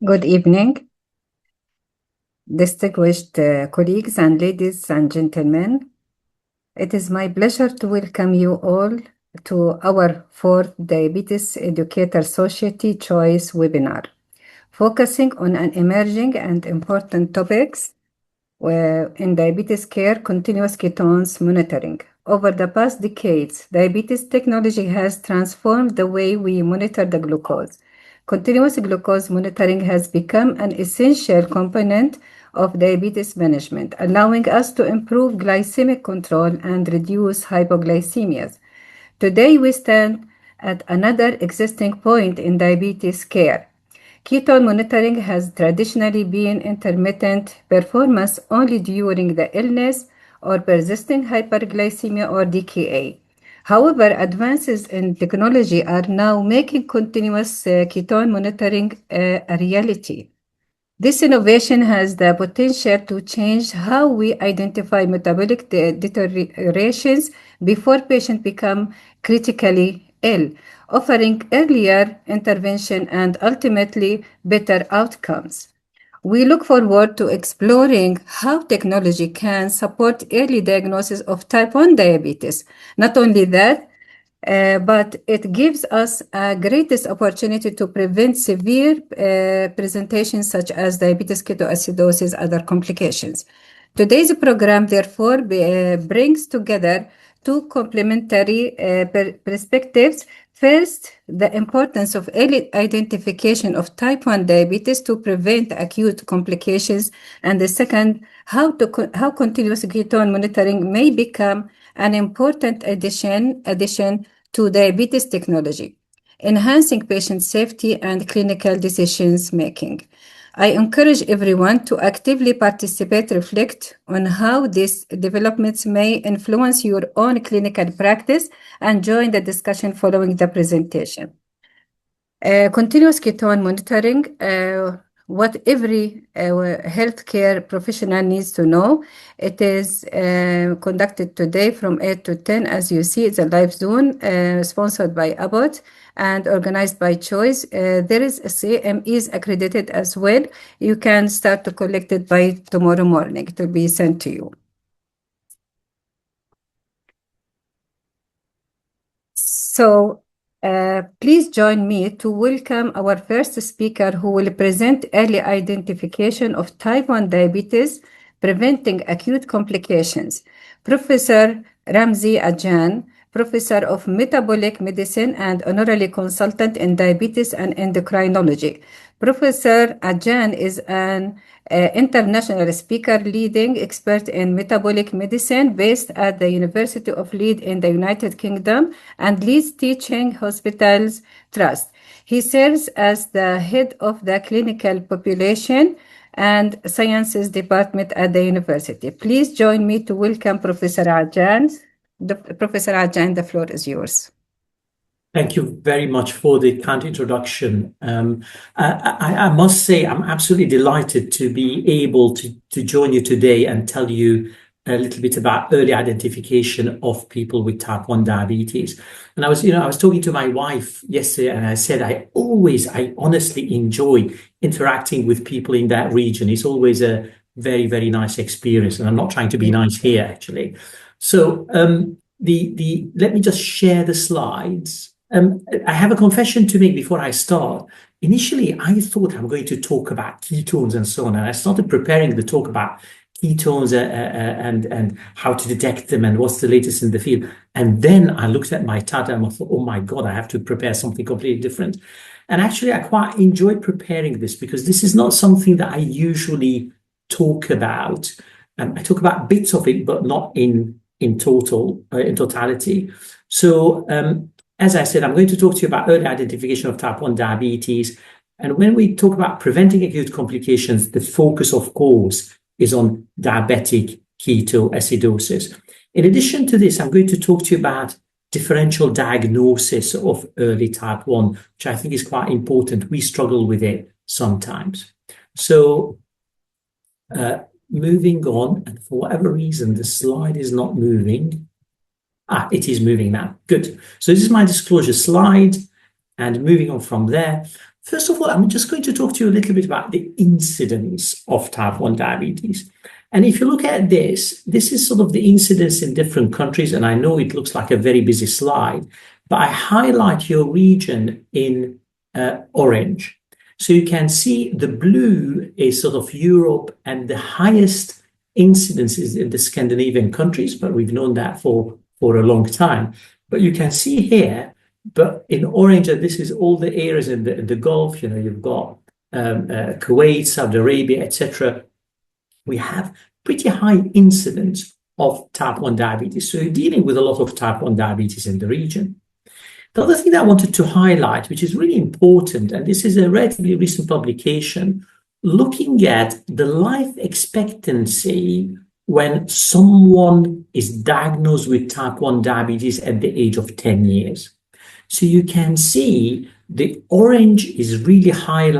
Good evening, distinguished colleagues and ladies and gentlemen. It is my pleasure to welcome you all to our fourth Diabetes Educator Society Choice webinar, focusing on an emerging and important topics in diabetes care, continuous ketones monitoring. Over the past decades, diabetes technology has transformed the way we monitor the glucose. Continuous glucose monitoring has become an essential component of diabetes management, allowing us to improve glycemic control and reduce hypoglycemias. Today, we stand at another existing point in diabetes care. Ketone monitoring has traditionally been intermittent performance only during the illness or persisting hyperglycemia or DKA. However, advances in technology are now making continuous ketone monitoring a reality. This innovation has the potential to change how we identify metabolic deteriorations before patients become critically ill, offering earlier intervention and ultimately better outcomes. We look forward to exploring how technology can support early diagnosis of type 1 diabetes. Not only that, but it gives us a greatest opportunity to prevent severe presentations such as diabetes ketoacidosis, other complications. Today's program, therefore, brings together two complementary perspectives. First, the importance of early identification of type 1 diabetes to prevent acute complications. And the second, how continuous ketone monitoring may become an important addition to diabetes technology, enhancing patient safety and clinical decisions making. I encourage everyone to actively participate, reflect on how these developments may influence your own clinical practice, and join the discussion following the presentation. Continuous ketone monitoring, what every healthcare professional needs to know. It is conducted today from 8 to 10. As you see, it's a live Zoom sponsored by Abbott and organized by Choice. There is a CMEs accredited as well. You can start to collect it by tomorrow morning. It will be sent to you. So, please join me to welcome our first speaker who will present early identification of type 1 diabetes, preventing acute complications. Professor Ramzi Ajan, Professor of Metabolic Medicine and Honorary Consultant in Diabetes and Endocrinology. Professor Ajan is an international speaker, leading expert in metabolic medicine based at the University of Leeds in the United Kingdom and Leeds Teaching Hospitals Trust. He serves as the head of the Clinical Population and Sciences Department at the university. Please join me to welcome Professor Ajan. Professor Ajan, the floor is yours. Thank you very much for the kind introduction. I must say I'm absolutely delighted to be able to join you today and tell you a little bit about early identification of people with type 1 diabetes. And I was talking to my wife yesterday, and I said I honestly enjoy interacting with people in that region. It's always a very, very nice experience, and I'm not trying to be nice here actually. So let me just share the slides. I have a confession to make before I start. Initially, I thought I'm going to talk about ketones and so on, and I started preparing the talk about ketones and how to detect them and what's the latest in the field. And then I looked at my title and I thought, oh my God, I have to prepare something completely different. And actually, I quite enjoyed preparing this because this is not something that I usually talk about. I talk about bits of it, but not in totality. So, as I said, I'm going to talk to you about early identification of type 1 diabetes. And when we talk about preventing acute complications, the focus, of course, is on diabetic ketoacidosis. In addition to this, I'm going to talk to you about differential diagnosis of early type 1, which I think is quite important. We struggle with it sometimes. So, moving on, and for whatever reason, the slide is not moving. It is moving now. Good. So this is my disclosure slide. And moving on from there, First of all, I'm just going to talk to you a little bit about the incidence of type 1 diabetes. And if you look at this, this is sort of the incidence in different countries. And I know it looks like a very busy slide, but I highlight your region in orange. So you can see the blue is sort of Europe, and the highest incidence is in the Scandinavian countries, but we've known that for a long time. But you can see here, but in orange, this is all the areas in the Gulf. You know, you've got Kuwait, Saudi Arabia, etc. We have pretty high incidence of type 1 diabetes. So you're dealing with a lot of type 1 diabetes in the region. The other thing that I wanted to highlight, which is really important, and this is a relatively recent publication, looking at the life expectancy when someone is diagnosed with type 1 diabetes at the age of 10 years. So you can see the orange is really high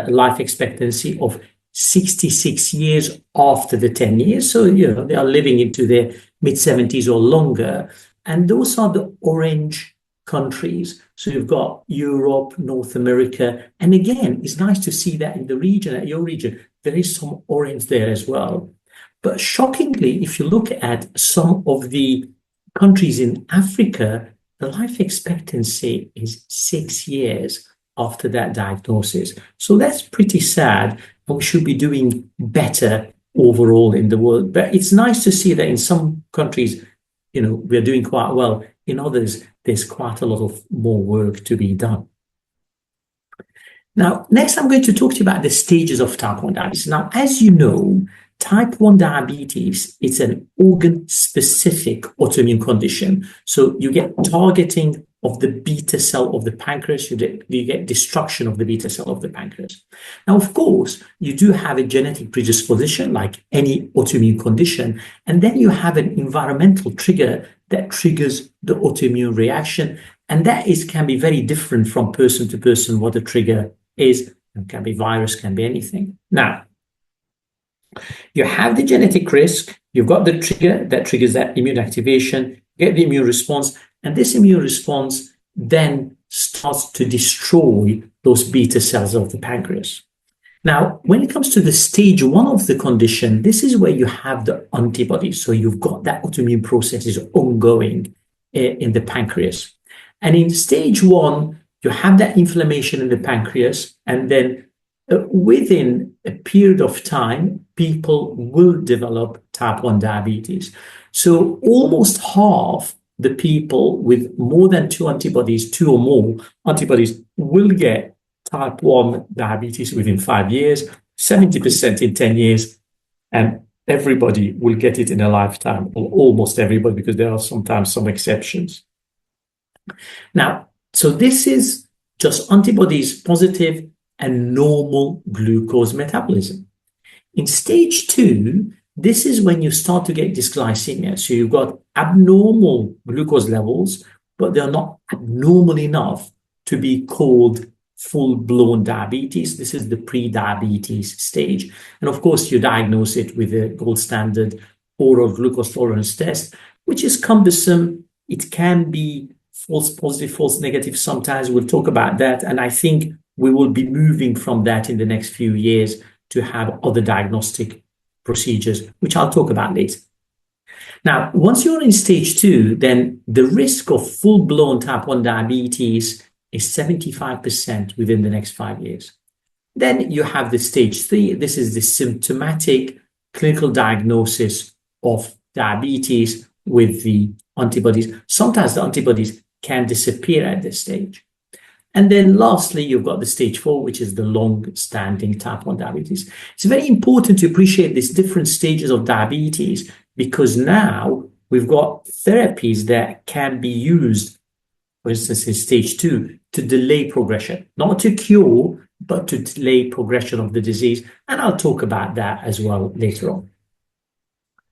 life expectancy of 66 years after the 10 years. So, you know, they are living into their mid-70s or longer. And those are the orange countries. So you've got Europe, North America. And again, it's nice to see that in the region, at your region, there is some orange there as well. But shockingly, if you look at some of the countries in Africa, the life expectancy is 6 years after that diagnosis. So that's pretty sad, and we should be doing better overall in the world. But it's nice to see that in some countries, you know, we're doing quite well. In others, there's quite a lot of more work to be done. Now, next, I'm going to talk to you about the stages of type 1 diabetes. Now, as you know, type 1 diabetes is an organ-specific autoimmune condition. So you get targeting of the beta cell of the pancreas, you get destruction of the beta cell of the pancreas. Now, of course, you do have a genetic predisposition like any autoimmune condition, and then you have an environmental trigger that triggers the autoimmune reaction, and that can be very different from person to person what the trigger is. It can be virus, can be anything. Now, you have the genetic risk, you've got the trigger that triggers that immune activation, you get the immune response, and this immune response then starts to destroy those beta cells of the pancreas. Now, when it comes to the stage 1 of the condition, this is where you have the antibodies. So you've got that autoimmune process is ongoing in the pancreas. And in stage 1, you have that inflammation in the pancreas, and then within a period of time, people will develop type 1 diabetes. So almost half the people with more than 2 antibodies, 2 or more antibodies, will get type 1 diabetes within 5 years, 70% in 10 years, and everybody will get it in a lifetime, or almost everybody, because there are sometimes some exceptions. Now, so this is just antibodies positive and normal glucose metabolism. In stage 2, this is when you start to get dysglycemia. So you've got abnormal glucose levels, but they're not abnormal enough to be called full-blown diabetes. This is the pre-diabetes stage. And of course, you diagnose it with a gold standard oral glucose tolerance test, which is cumbersome. It can be false positive, false negative. Sometimes we'll talk about that. And I think we will be moving from that in the next few years to have other diagnostic procedures, which I'll talk about later. Now, once you're in stage 2, then the risk of full-blown type 1 diabetes is 75% within the next 5 years. Then you have the stage 3. This is the symptomatic clinical diagnosis of diabetes with the antibodies. Sometimes the antibodies can disappear at this stage. And then lastly, you've got the stage 4, which is the long-standing type 1 diabetes. It's very important to appreciate these different stages of diabetes, because now we've got therapies that can be used, for instance, in stage 2, to delay progression, not to cure, but to delay progression of the disease. And I'll talk about that as well later on.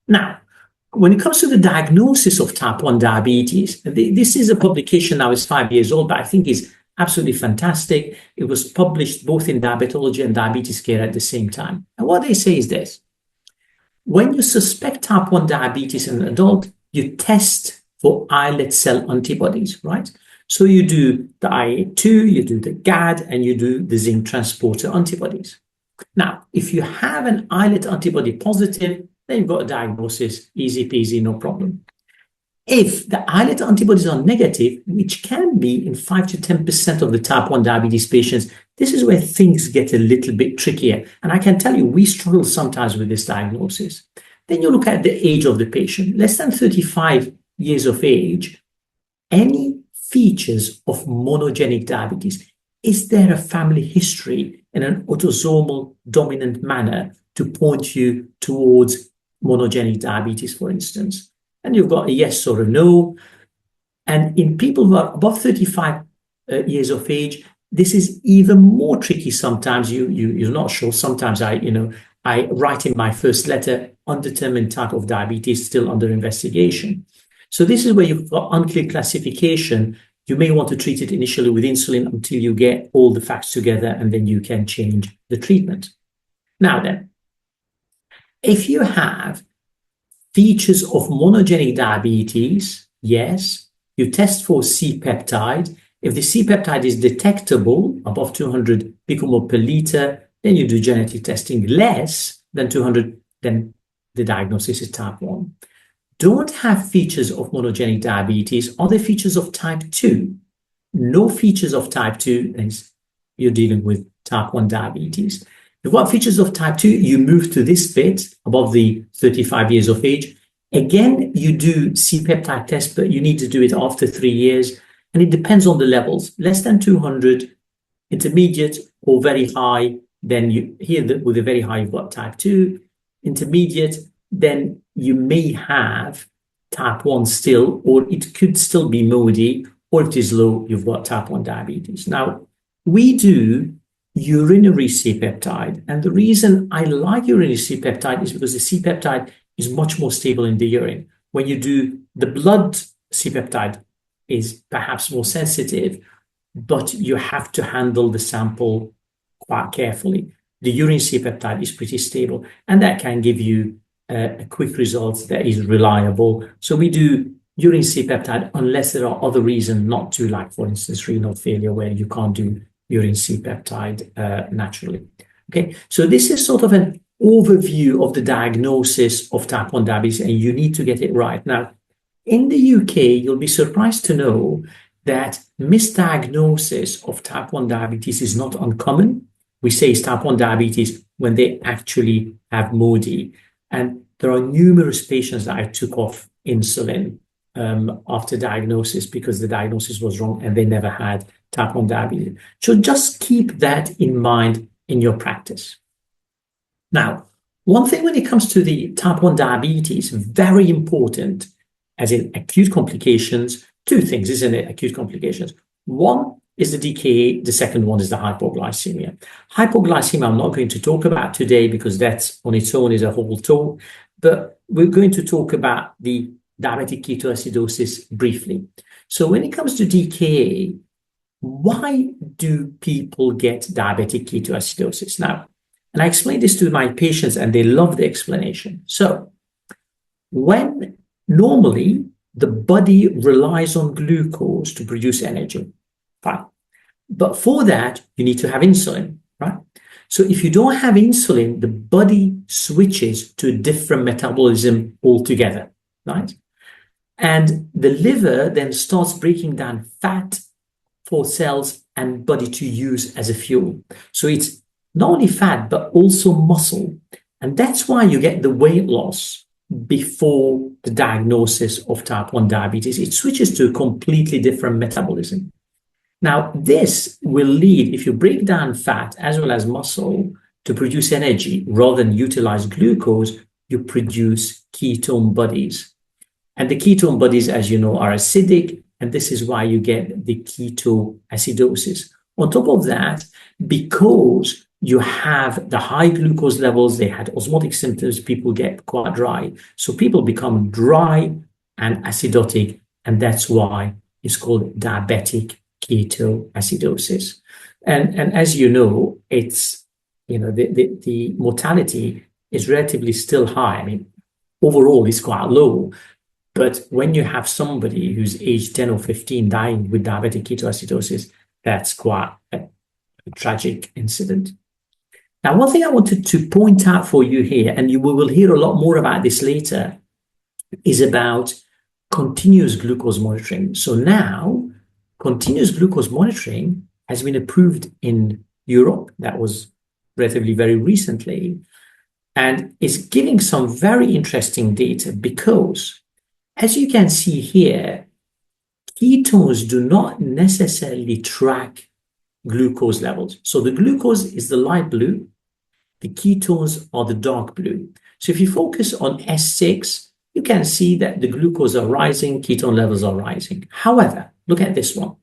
Now, when it comes to the diagnosis of type 1 diabetes, this is a publication now, it's 5 years old, but I think is absolutely fantastic. It was published both in Diabetology and Diabetes Care at the same time. And what they say is this: when you suspect type 1 diabetes in an adult, you test for islet cell antibodies, right? So you do the IA2, you do the GAD, and you do the zinc transporter antibodies. Now, if you have an islet antibody positive, then you've got a diagnosis, easy peasy, no problem. If the islet antibodies are negative, which can be in 5 to 10% of the type 1 diabetes patients, this is where things get a little bit trickier. And I can tell you, we struggle sometimes with this diagnosis. Then you look at the age of the patient, less than 35 years of age, any features of monogenic diabetes? Is there a family history in an autosomal dominant manner to point you towards monogenic diabetes, for instance? And you've got a yes or a no. And in people who are above 35 years of age, this is even more tricky. Sometimes you're not sure. Sometimes I write in my first letter, undetermined type of diabetes still under investigation. So this is where you've got unclear classification. You may want to treat it initially with insulin until you get all the facts together, and then you can change the treatment. Now then, if you have features of monogenic diabetes, yes, you test for C-peptide. If the C-peptide is detectable above 200 picomole per liter, then you do genetic testing. Less than 200, then the diagnosis is type 1. Don't have features of monogenic diabetes. Are there features of type 2? No features of type 2, then you're dealing with type 1 diabetes. You've got features of type 2, you move to this bit above the 35 years of age. Again, you do C-peptide test, but you need to do it after 3 years. And it depends on the levels. Less than 200, intermediate or very high, then you here with a very high, you've got type 2. Intermediate, then you may have type 1 still, or it could still be MODY, or if it is low, you've got type 1 diabetes. Now, we do urinary C-peptide, and the reason I like urinary C-peptide is because the C-peptide is much more stable in the urine. When you do the blood C-peptide is perhaps more sensitive, but you have to handle the sample quite carefully. The urine C-peptide is pretty stable, and that can give you a quick result that is reliable. So we do urine C-peptide unless there are other reasons not to, like for instance, renal failure, where you can't do urine C-peptide naturally. Okay, so this is sort of an overview of the diagnosis of type 1 diabetes, and you need to get it right. Now, in the UK, you'll be surprised to know that misdiagnosis of type 1 diabetes is not uncommon. We say it's type 1 diabetes when they actually have MODY. And there are numerous patients that I took off insulin after diagnosis because the diagnosis was wrong and they never had type 1 diabetes. So just keep that in mind in your practice. Now, one thing when it comes to the type 1 diabetes, very important, as in acute complications, two things, isn't it? Acute complications. One is the DKA, the second one is the hypoglycemia. Hypoglycemia I'm not going to talk about today because that's on its own is a whole talk, but we're going to talk about the diabetic ketoacidosis briefly. So when it comes to DKA, why do people get diabetic ketoacidosis? Now, and I explain this to my patients and they love the explanation. So when normally the body relies on glucose to produce energy, fine. But for that, you need to have insulin, right? So if you don't have insulin, the body switches to a different metabolism altogether, right? And the liver then starts breaking down fat for cells and body to use as a fuel. So it's not only fat, but also muscle. And that's why you get the weight loss before the diagnosis of type 1 diabetes. It switches to a completely different metabolism. Now, this will lead, if you break down fat as well as muscle to produce energy rather than utilize glucose, you produce ketone bodies. And the ketone bodies, as you know, are acidic, and this is why you get the ketoacidosis. On top of that, because you have the high glucose levels, they had osmotic symptoms, people get quite dry. So people become dry and acidotic, and that's why it's called diabetic ketoacidosis. And as you know, it's, the mortality is relatively still high. I mean, overall it's quite low, But when you have somebody who's age 10 or 15 dying with diabetic ketoacidosis, that's quite a tragic incident. Now, one thing I wanted to point out for you here, and we will hear a lot more about this later, is about continuous glucose monitoring. So now, continuous glucose monitoring has been approved in Europe. That was relatively very recently, and is giving some very interesting data because, as you can see here, ketones do not necessarily track glucose levels. So the glucose is the light blue, the ketones are the dark blue. So if you focus on S6, you can see that the glucose are rising, ketone levels are rising. However, look at this one.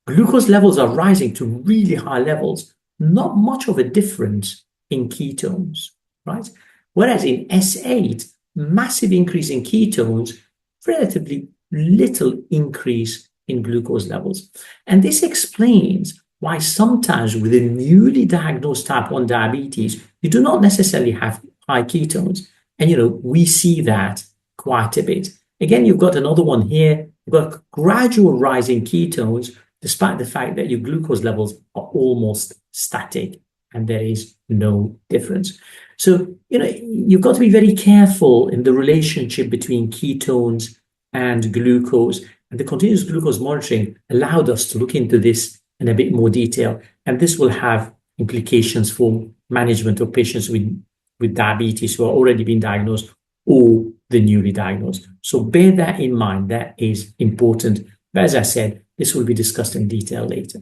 Glucose levels are rising to really high levels, not much of a difference in ketones, right? Whereas in S8, massive increase in ketones, relatively little increase in glucose levels. And this explains why sometimes with a newly diagnosed type 1 diabetes, you do not necessarily have high ketones. And, we see that quite a bit. Again, you've got another one here. You've got gradual rise in ketones, despite the fact that your glucose levels are almost static and there is no difference. So, you've got to be very careful in the relationship between ketones and glucose. And the continuous glucose monitoring allowed us to look into this in a bit more detail. And this will have implications for management of patients with diabetes who are already been diagnosed or the newly diagnosed. So bear that in mind. That is important. But as I said, this will be discussed in detail later.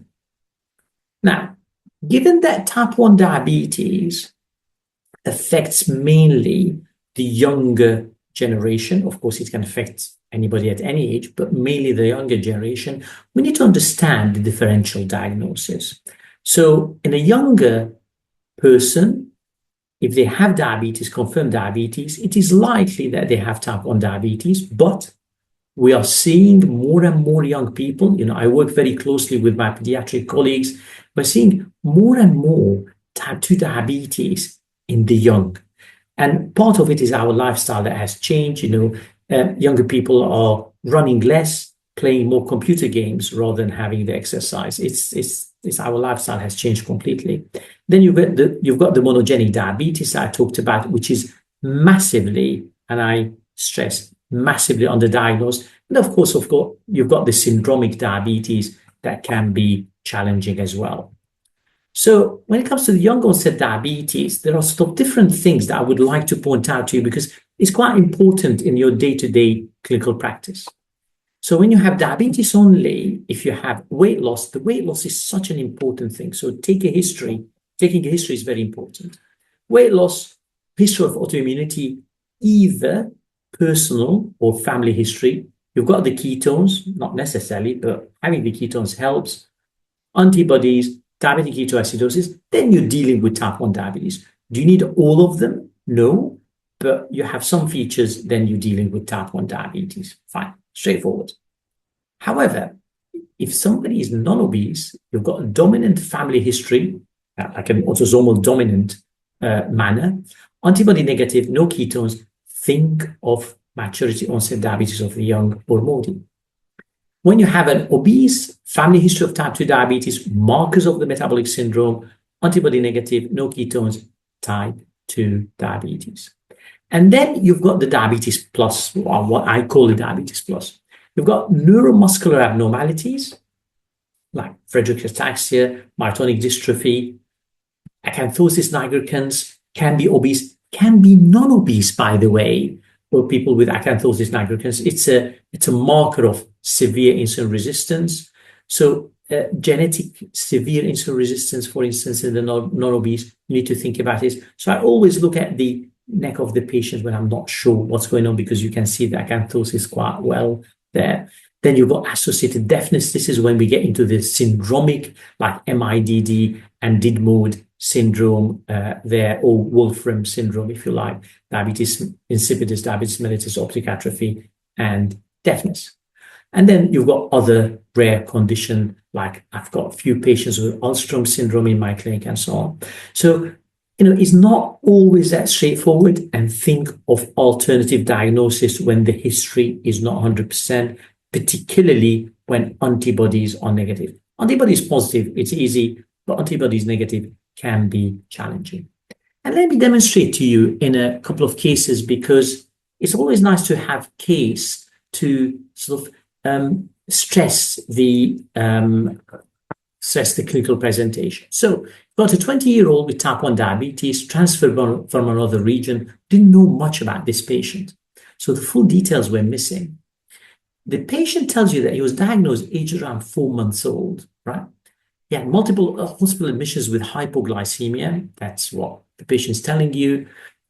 Now, given that type 1 diabetes affects mainly the younger generation, of course, it can affect anybody at any age, but mainly the younger generation, we need to understand the differential diagnosis. So in a younger person, if they have diabetes, confirmed diabetes, it is likely that they have type 1 diabetes, but we are seeing more and more young people. I work very closely with my pediatric colleagues. We're seeing more and more type 2 diabetes in the young. And part of it is our lifestyle that has changed. Younger people are running less, playing more computer games rather than having the exercise. It's our lifestyle has changed completely. Then you've got the monogenic diabetes I talked about, which is massively, and I stress, massively underdiagnosed. And of course, you've got the syndromic diabetes that can be challenging as well. So when it comes to the young onset diabetes, there are sort of different things that I would like to point out to you because it's quite important in your day-to-day clinical practice. So when you have diabetes only, if you have weight loss, the weight loss is such an important thing. So taking a history is very important. Weight loss, history of autoimmunity, either personal or family history. You've got the ketones, not necessarily, but having the ketones helps. Antibodies, diabetic ketoacidosis, then you're dealing with type 1 diabetes. Do you need all of them? No, but you have some features, then you're dealing with type 1 diabetes. Fine, straightforward. However, if somebody is non-obese, you've got a dominant family history, like an autosomal dominant manner, antibody negative, no ketones, think of maturity onset diabetes of the young or MODY. When you have an obese family history of type 2 diabetes, markers of the metabolic syndrome, antibody negative, no ketones, type 2 diabetes. And then you've got the diabetes plus, or what I call the diabetes plus. You've got neuromuscular abnormalities like Friedreich's ataxia, myotonic dystrophy, acanthosis nigricans, can be obese, can be non-obese, by the way, for people with acanthosis nigricans. It's a marker of severe insulin resistance. So genetic severe insulin resistance, for instance, in the non-obese, you need to think about this. So I always look at the neck of the patient when I'm not sure what's going on, because you can see the acanthosis quite well there. Then you've got associated deafness. This is when we get into the syndromic, like MIDD and DID-MOD syndrome there, or Wolfram syndrome, if you like, diabetes insipidus, diabetes mellitus, optic atrophy, and deafness. And then you've got other rare condition, like I've got a few patients with Alström syndrome in my clinic and so on. So it's not always that straightforward, and think of alternative diagnosis when the history is not 100%, particularly when antibodies are negative. Antibodies positive, it's easy, but antibodies negative can be challenging. And let me demonstrate to you in a couple of cases, because it's always nice to have case to sort of stress the clinical presentation. So, got a 20-year-old with type 1 diabetes, transferred from another region, didn't know much about this patient. So the full details were missing. The patient tells you that he was diagnosed aged around 4 months old, right? He had multiple hospital admissions with hypoglycemia. That's what the patient's telling you.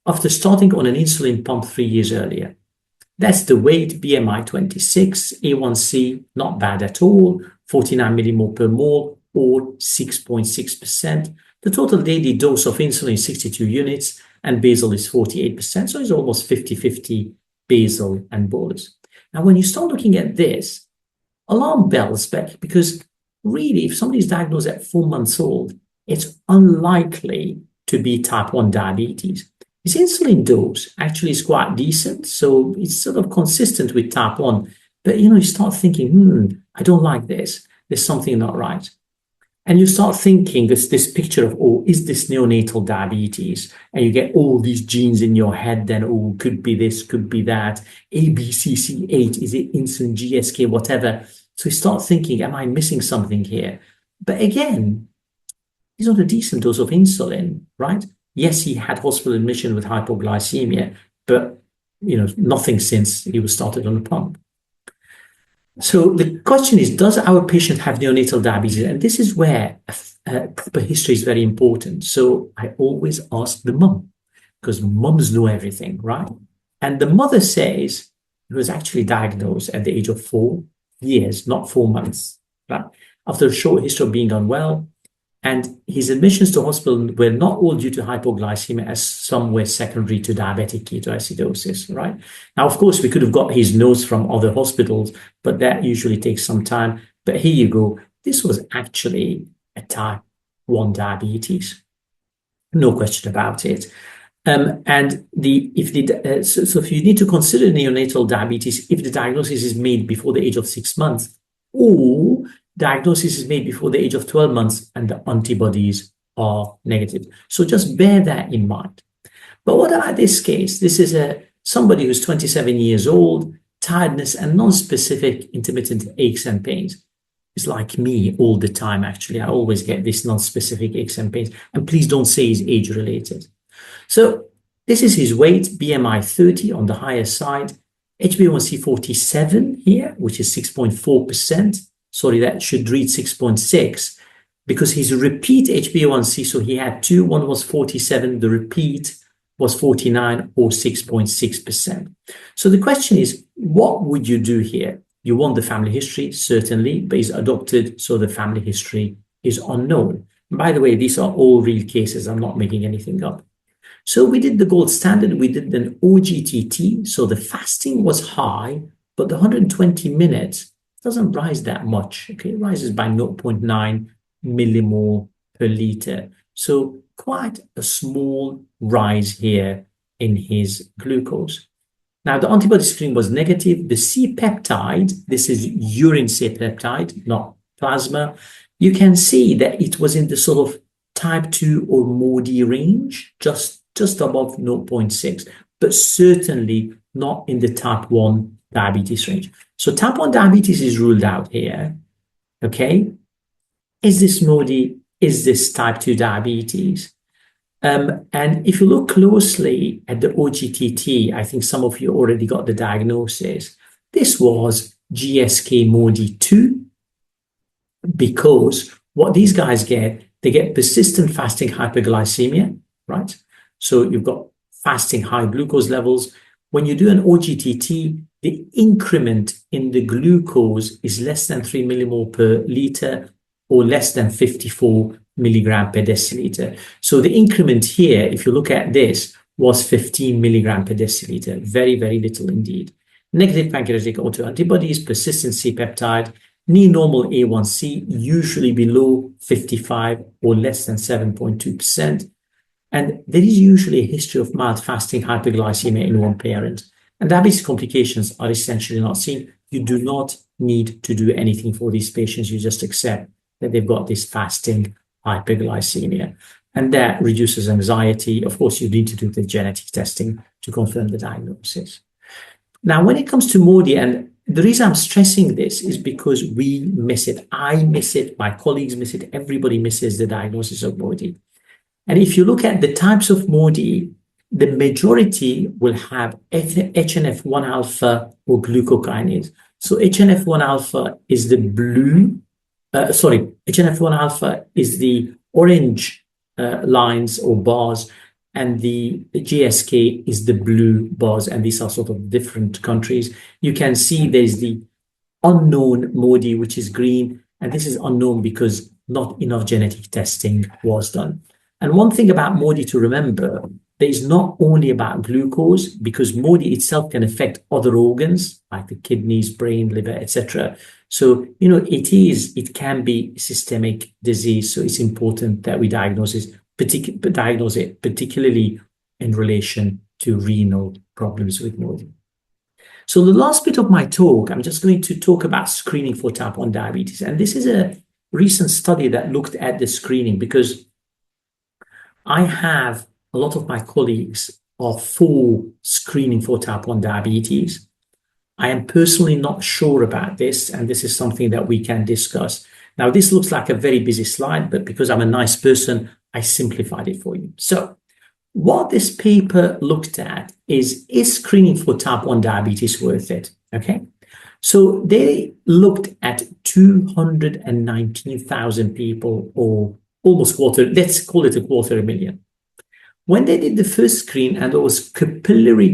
After starting on an insulin pump 3 years earlier. That's the weight, BMI 26, A1C, not bad at all, 49 millimole per mole, or 6.6%. The total daily dose of insulin is 62 units, and basal is 48%, so it's almost 50-50 basal and bolus. Now, when you start looking at this, alarm bells back, because really, if somebody is diagnosed at 4 months old, it's unlikely to be type 1 diabetes. His insulin dose actually is quite decent, so it's sort of consistent with type 1. But, you start thinking, I don't like this. There's something not right. And you start thinking this picture of, is this neonatal diabetes? And you get all these genes in your head, then, could be this, could be that, ABCC8, is it insulin, GSK, whatever. So you start thinking, am I missing something here? But again, he's on a decent dose of insulin, right? Yes, he had hospital admission with hypoglycemia, but, nothing since he was started on a pump. So the question is, does our patient have neonatal diabetes? And this is where proper history is very important. So I always ask the mum, because mums know everything, right? And the mother says he was actually diagnosed at the age of 4 years, not 4 months, right? After a short history of being unwell, and his admissions to hospital were not all due to hypoglycemia, as some were secondary to diabetic ketoacidosis, right? Now, of course, we could have got his notes from other hospitals, but that usually takes some time. But here you go. This was actually a type 1 diabetes. No question about it. And if you need to consider neonatal diabetes, if the diagnosis is made before the age of 6 months, or diagnosis is made before the age of 12 months and the antibodies are negative. So just bear that in mind. But what about this case? This is somebody who's 27 years old, tiredness and non-specific intermittent aches and pains. It's like me all the time, actually. I always get this non-specific aches and pains. And please don't say it's age-related. So this is his weight, BMI 30 on the higher side, HbA1c 47 here, which is 6.4%. Sorry, that should read 6.6 because his repeat HbA1c, so he had two, one was 47, the repeat was 49 or 6.6%. So the question is, what would you do here? You want the family history, certainly, but he's adopted, so the family history is unknown. And by the way, these are all real cases. I'm not making anything up. So we did the gold standard. We did an OGTT. So the fasting was high, but the 120 minutes doesn't rise that much. Okay, it rises by 0.9 millimole per liter. So quite a small rise here in his glucose. Now, the antibody screen was negative. The C-peptide, this is urine C-peptide, not plasma. You can see that it was in the sort of type 2 or MODY range, just above 0.6, but certainly not in the type 1 diabetes range. So type 1 diabetes is ruled out here, okay? Is this MODY? Is this type 2 diabetes? And if you look closely at the OGTT, I think some of you already got the diagnosis. This was GSK MODY 2, because what these guys get, they get persistent fasting hyperglycemia, right? So you've got fasting high glucose levels. When you do an OGTT, the increment in the glucose is less than 3 millimole per liter or less than 54 milligram per deciliter. So the increment here, if you look at this, was 15 milligram per deciliter. Very, very little indeed. Negative pancreatic autoantibodies, persistent C-peptide, near normal A1C, usually below 55 or less than 7.2%. And there is usually a history of mild fasting hyperglycemia in one parent. And diabetes complications are essentially not seen. You do not need to do anything for these patients. You just accept that they've got this fasting hyperglycemia. And that reduces anxiety. Of course, you need to do the genetic testing to confirm the diagnosis. Now, when it comes to MODY, and the reason I'm stressing this is because we miss it. I miss it. My colleagues miss it. Everybody misses the diagnosis of MODY. And if you look at the types of MODY, the majority will have HNF1 alpha or glucokinase. So HNF1 alpha is the HNF1 alpha is the orange lines or bars, and the GSK is the blue bars, and these are sort of different countries. You can see there's the unknown MODY, which is green, and this is unknown because not enough genetic testing was done. And one thing about MODY to remember, there is not only about glucose, because MODY itself can affect other organs like the kidneys, brain, liver, etc. So, it can be systemic disease. So it's important that we diagnose it, particularly in relation to renal problems with MODY. So the last bit of my talk, I'm just going to talk about screening for type 1 diabetes. And this is a recent study that looked at the screening, because I have a lot of my colleagues are for screening for type 1 diabetes. I am personally not sure about this, and this is something that we can discuss. Now, this looks like a very busy slide, but because I'm a nice person, I simplified it for you. So what this paper looked at is screening for type 1 diabetes worth it? Okay. So they looked at 219,000 people, or almost let's call it 250,000. When they did the first screen, and it was capillary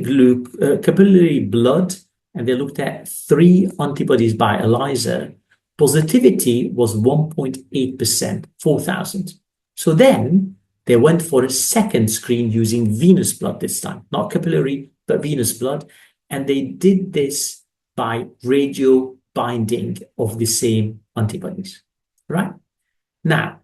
blood, and they looked at 3 antibodies by ELISA, positivity was 1.8%, 4,000. So then they went for a second screen using venous blood this time, not capillary, but venous blood. And they did this by radio binding of the same antibodies, right? Now,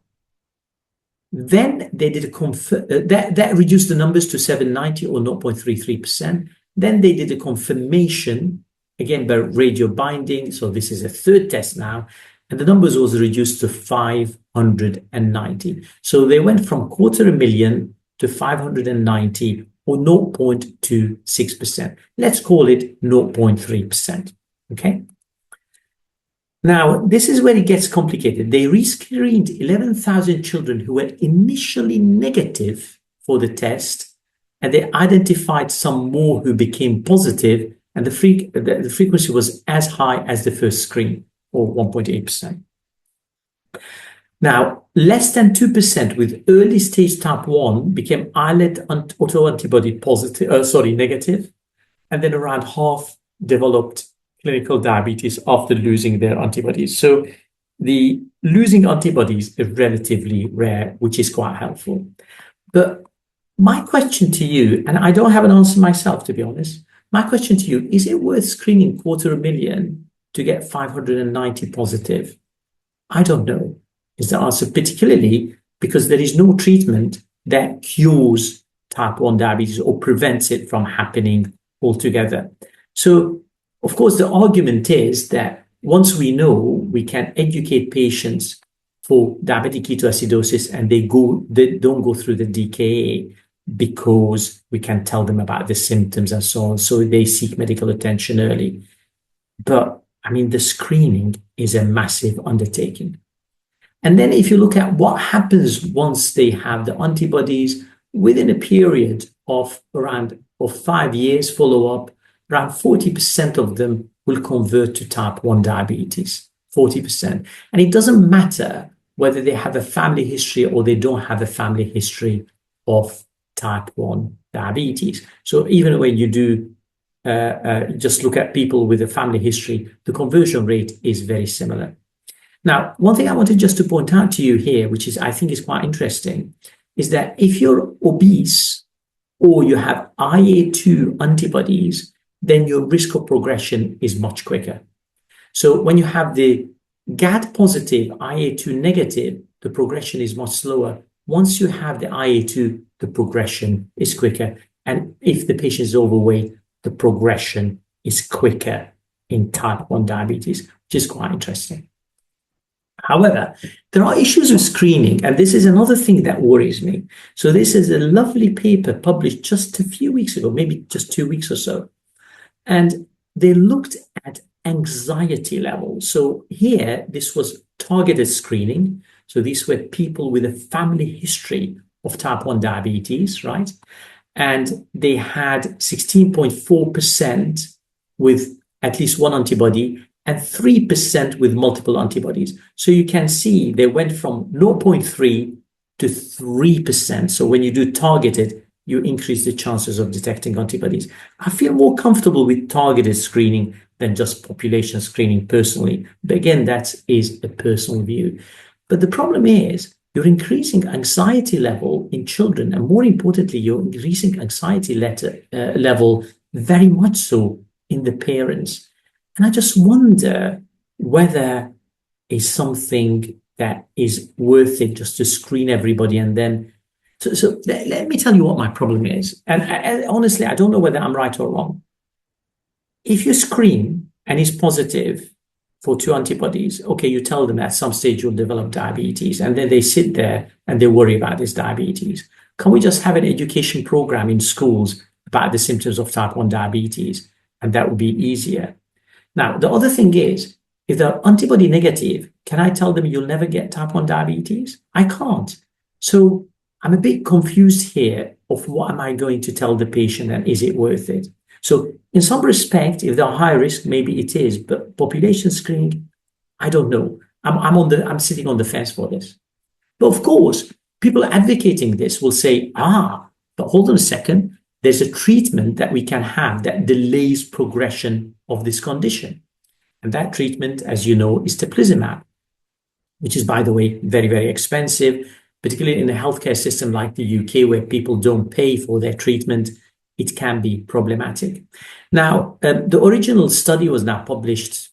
then they did that reduced the numbers to 790 or 0.33%. Then they did a confirmation, again, by radio binding. So this is a third test now. And the numbers was reduced to 590. So they went from 250,000 to 590, or 0.26%. Let's call it 0.3%. Okay. Now, this is where it gets complicated. They rescreened 11,000 children who were initially negative for the test, and they identified some more who became positive, and the frequency was as high as the first screen, or 1.8%. Now, less than 2% with early stage type 1 became islet autoantibody negative, and then around half developed clinical diabetes after losing their antibodies. So the losing antibodies is relatively rare, which is quite helpful. But my question to you, and I don't have an answer myself, to be honest, my question to you, is it worth screening 250,000 to get 590 positive? I don't know, is the answer, particularly because there is no treatment that cures type 1 diabetes or prevents it from happening altogether. So, of course, the argument is that once we know, we can educate patients for diabetic ketoacidosis, and they don't go through the DKA, because we can tell them about the symptoms and so on. So they seek medical attention early. But I mean, the screening is a massive undertaking. And then if you look at what happens once they have the antibodies, within a period of around 5 years follow-up, around 40% of them will convert to type 1 diabetes, 40%. And it doesn't matter whether they have a family history or they don't have a family history of type 1 diabetes. So even when you do just look at people with a family history, the conversion rate is very similar. Now, one thing I wanted just to point out to you here, which is I think is quite interesting, is that if you're obese or you have IA2 antibodies, then your risk of progression is much quicker. So when you have the GAD positive, IA2 negative, the progression is much slower. once you have the IA2, the progression is quicker. And if the patient is overweight, the progression is quicker in type 1 diabetes, which is quite interesting. However, there are issues with screening, and this is another thing that worries me. So this is a lovely paper published just a few weeks ago, maybe just 2 weeks or so. And they looked at anxiety levels. So here, this was targeted screening. So these were people with a family history of type 1 diabetes, right? And they had 16.4% with at least one antibody and 3% with multiple antibodies. So you can see they went from 0.3 to 3%. So when you do targeted, you increase the chances of detecting antibodies. I feel more comfortable with targeted screening than just population screening personally. But again, that is a personal view. But the problem is you're increasing anxiety level in children, and more importantly, you're increasing anxiety level very much so in the parents. And I just wonder whether it's something that is worth it just to screen everybody and then. So let me tell you what my problem is. And honestly, I don't know whether I'm right or wrong. If you screen and it's positive for 2 antibodies, okay, you tell them at some stage you'll develop diabetes, and then they sit there and they worry about this diabetes. Can we just have an education program in schools about the symptoms of type 1 diabetes? And that would be easier. Now, the other thing is, if they're antibody negative, can I tell them you'll never get type 1 diabetes? I can't. So I'm a bit confused here of what am I going to tell the patient and is it worth it? So in some respect, if they're high risk, maybe it is, but population screening, I don't know. I'm sitting on the fence for this. But of course, people advocating this will say, but hold on a second. There's a treatment that we can have that delays progression of this condition. And that treatment, as you know, is teplizumab, which is, by the way, very, very expensive, particularly in a healthcare system like the UK, where people don't pay for their treatment. It can be problematic. Now, the original study was now published,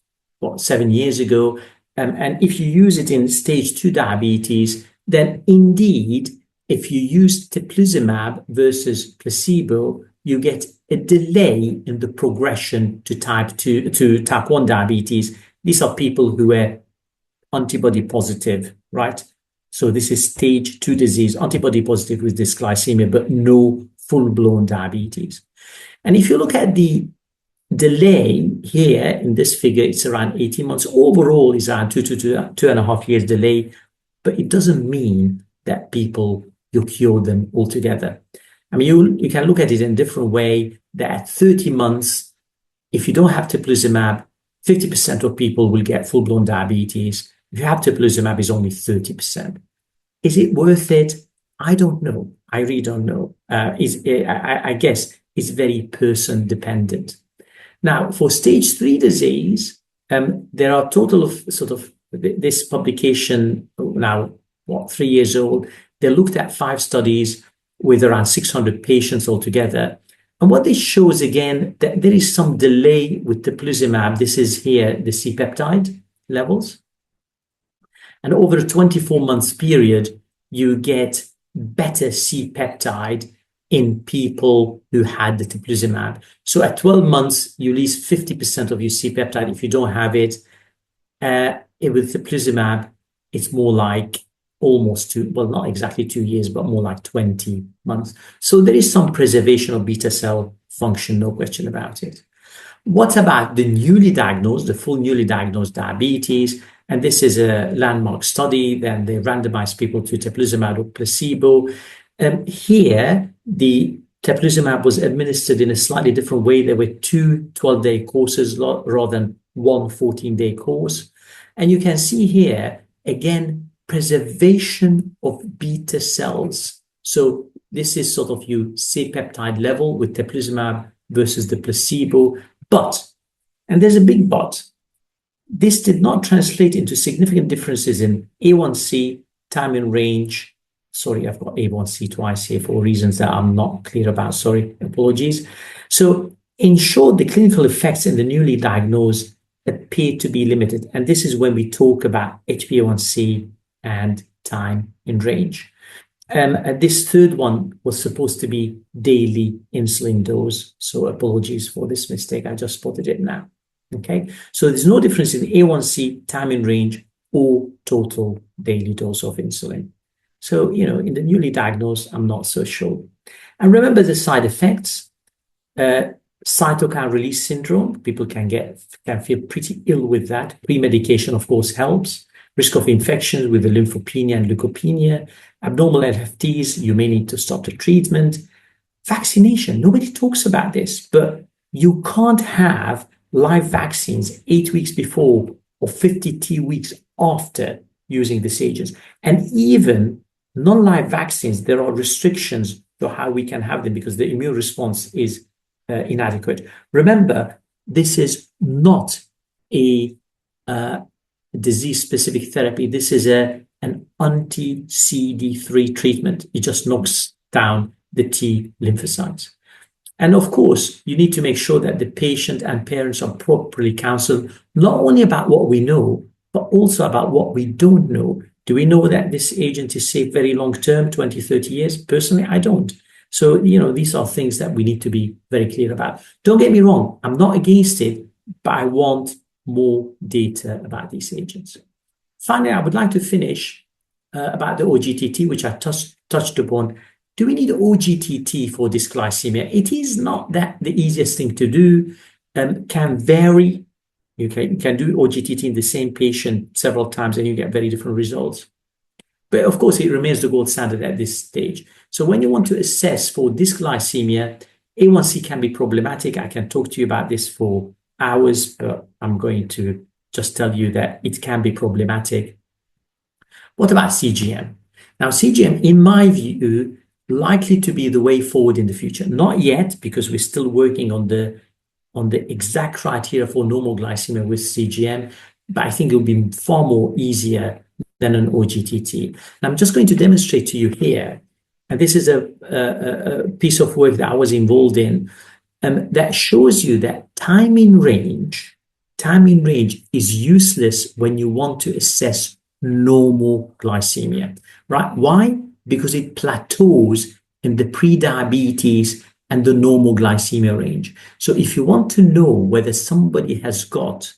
7 years ago. And if you use it in stage 2 diabetes, then indeed, if you use teplizumab versus placebo, you get a delay in the progression to type 1 diabetes. These are people who are antibody positive, right? So this is stage 2 disease, antibody positive with dysglycemia, but no full-blown diabetes. And if you look at the delay here in this figure, it's around 18 months. Overall, it's around 2.5 years delay, but it doesn't mean that you cure them altogether. I mean, you can look at it in a different way, that at 30 months, if you don't have teplizumab, 50% of people will get full-blown diabetes. If you have teplizumab, it's only 30%. Is it worth it? I don't know. I really don't know. I guess it's very person dependent. Now, for stage 3 disease, there are a total of this publication now, 3 years old. They looked at 5 studies with around 600 patients altogether. And what this shows again, that there is some delay with teplizumab. This is here, the C-peptide levels. And over a 24 months period, you get better C-peptide in people who had the teplizumab. So at 12 months, you lose 50% of your C-peptide if you don't have it. With teplizumab, it's more like almost not exactly 2 years, but more like 20 months. So there is some preservation of beta cell function, no question about it. What about the full newly diagnosed diabetes? And this is a landmark study. Then they randomized people to teplizumab or placebo. Here, the teplizumab was administered in a slightly different way. There were 2 12-day courses rather than 1 14-day course. And you can see here, again, preservation of beta cells. So this is sort of your C-peptide level with teplizumab versus the placebo. But, and there's a big but, this did not translate into significant differences in A1C, time in range. Sorry, I've got A1C twice here for reasons that I'm not clear about. Sorry, apologies. So in short, the clinical effects in the newly diagnosed appear to be limited. And this is when we talk about HbA1c and time in range. This third one was supposed to be daily insulin dose. So apologies for this mistake. I just spotted it now. Okay. So there's no difference in A1C, time in range, or total daily dose of insulin. So, in the newly diagnosed, I'm not so sure. And remember the side effects. Cytokine release syndrome. People can feel pretty ill with that. Pre-medication, of course, helps. Risk of infections with the lymphopenia and leukopenia. Abnormal LFTs, you may need to stop the treatment. Vaccination, nobody talks about this, but you can't have live vaccines 8 weeks before or 52 weeks after using these agents. And even non-live vaccines, there are restrictions to how we can have them because the immune response is inadequate. Remember, this is not a disease-specific therapy. This is an anti-CD3 treatment. It just knocks down the T lymphocytes. And of course, you need to make sure that the patient and parents are properly counseled, not only about what we know, but also about what we don't know. Do we know that this agent is safe very long term, 20, 30 years? Personally, I don't. So, these are things that we need to be very clear about. Don't get me wrong, I'm not against it, but I want more data about these agents. Finally, I would like to finish about the OGTT, which I touched upon. Do we need OGTT for dysglycemia? It is not that the easiest thing to do. Can vary. You can do OGTT in the same patient several times and you get very different results. But of course, it remains the gold standard at this stage. So when you want to assess for dysglycemia, A1C can be problematic. I can talk to you about this for hours, but I'm going to just tell you that it can be problematic. What about CGM? Now, CGM, in my view, likely to be the way forward in the future. Not yet, because we're still working on the exact criteria for normal glycemia with CGM, but I think it will be far more easier than an OGTT. And I'm just going to demonstrate to you here, and this is a piece of work that I was involved in, that shows you that time in range is useless when you want to assess normal glycemia, right? Why? Because it plateaus in the pre-diabetes and the normal glycemia range. So if you want to know whether somebody has got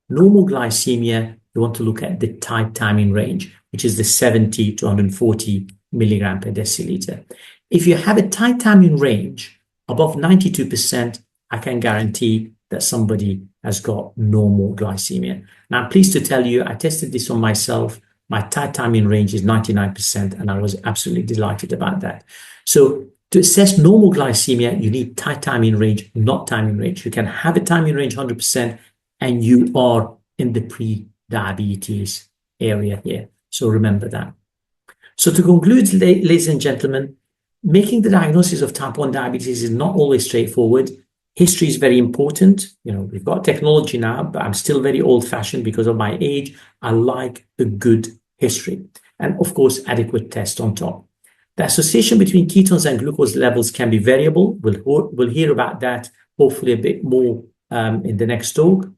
normal glycemia, you want to look at the tight time in range, which is the 70 to 140 milligram per deciliter. If you have a tight time in range above 92%, I can guarantee that somebody has got normal glycemia. Now, I'm pleased to tell you, I tested this on myself. My tight time in range is 99%, and I was absolutely delighted about that. So to assess normal glycemia, you need tight time in range, not time in range. You can have a time in range 100%, and you are in the pre-diabetes area here. So remember that. So to conclude, ladies and gentlemen, making the diagnosis of type 1 diabetes is not always straightforward. History is very important. We've got technology now, but I'm still very old-fashioned because of my age. I like a good history. And of course, adequate tests on top. The association between ketones and glucose levels can be variable. We'll hear about that hopefully a bit more in the next talk.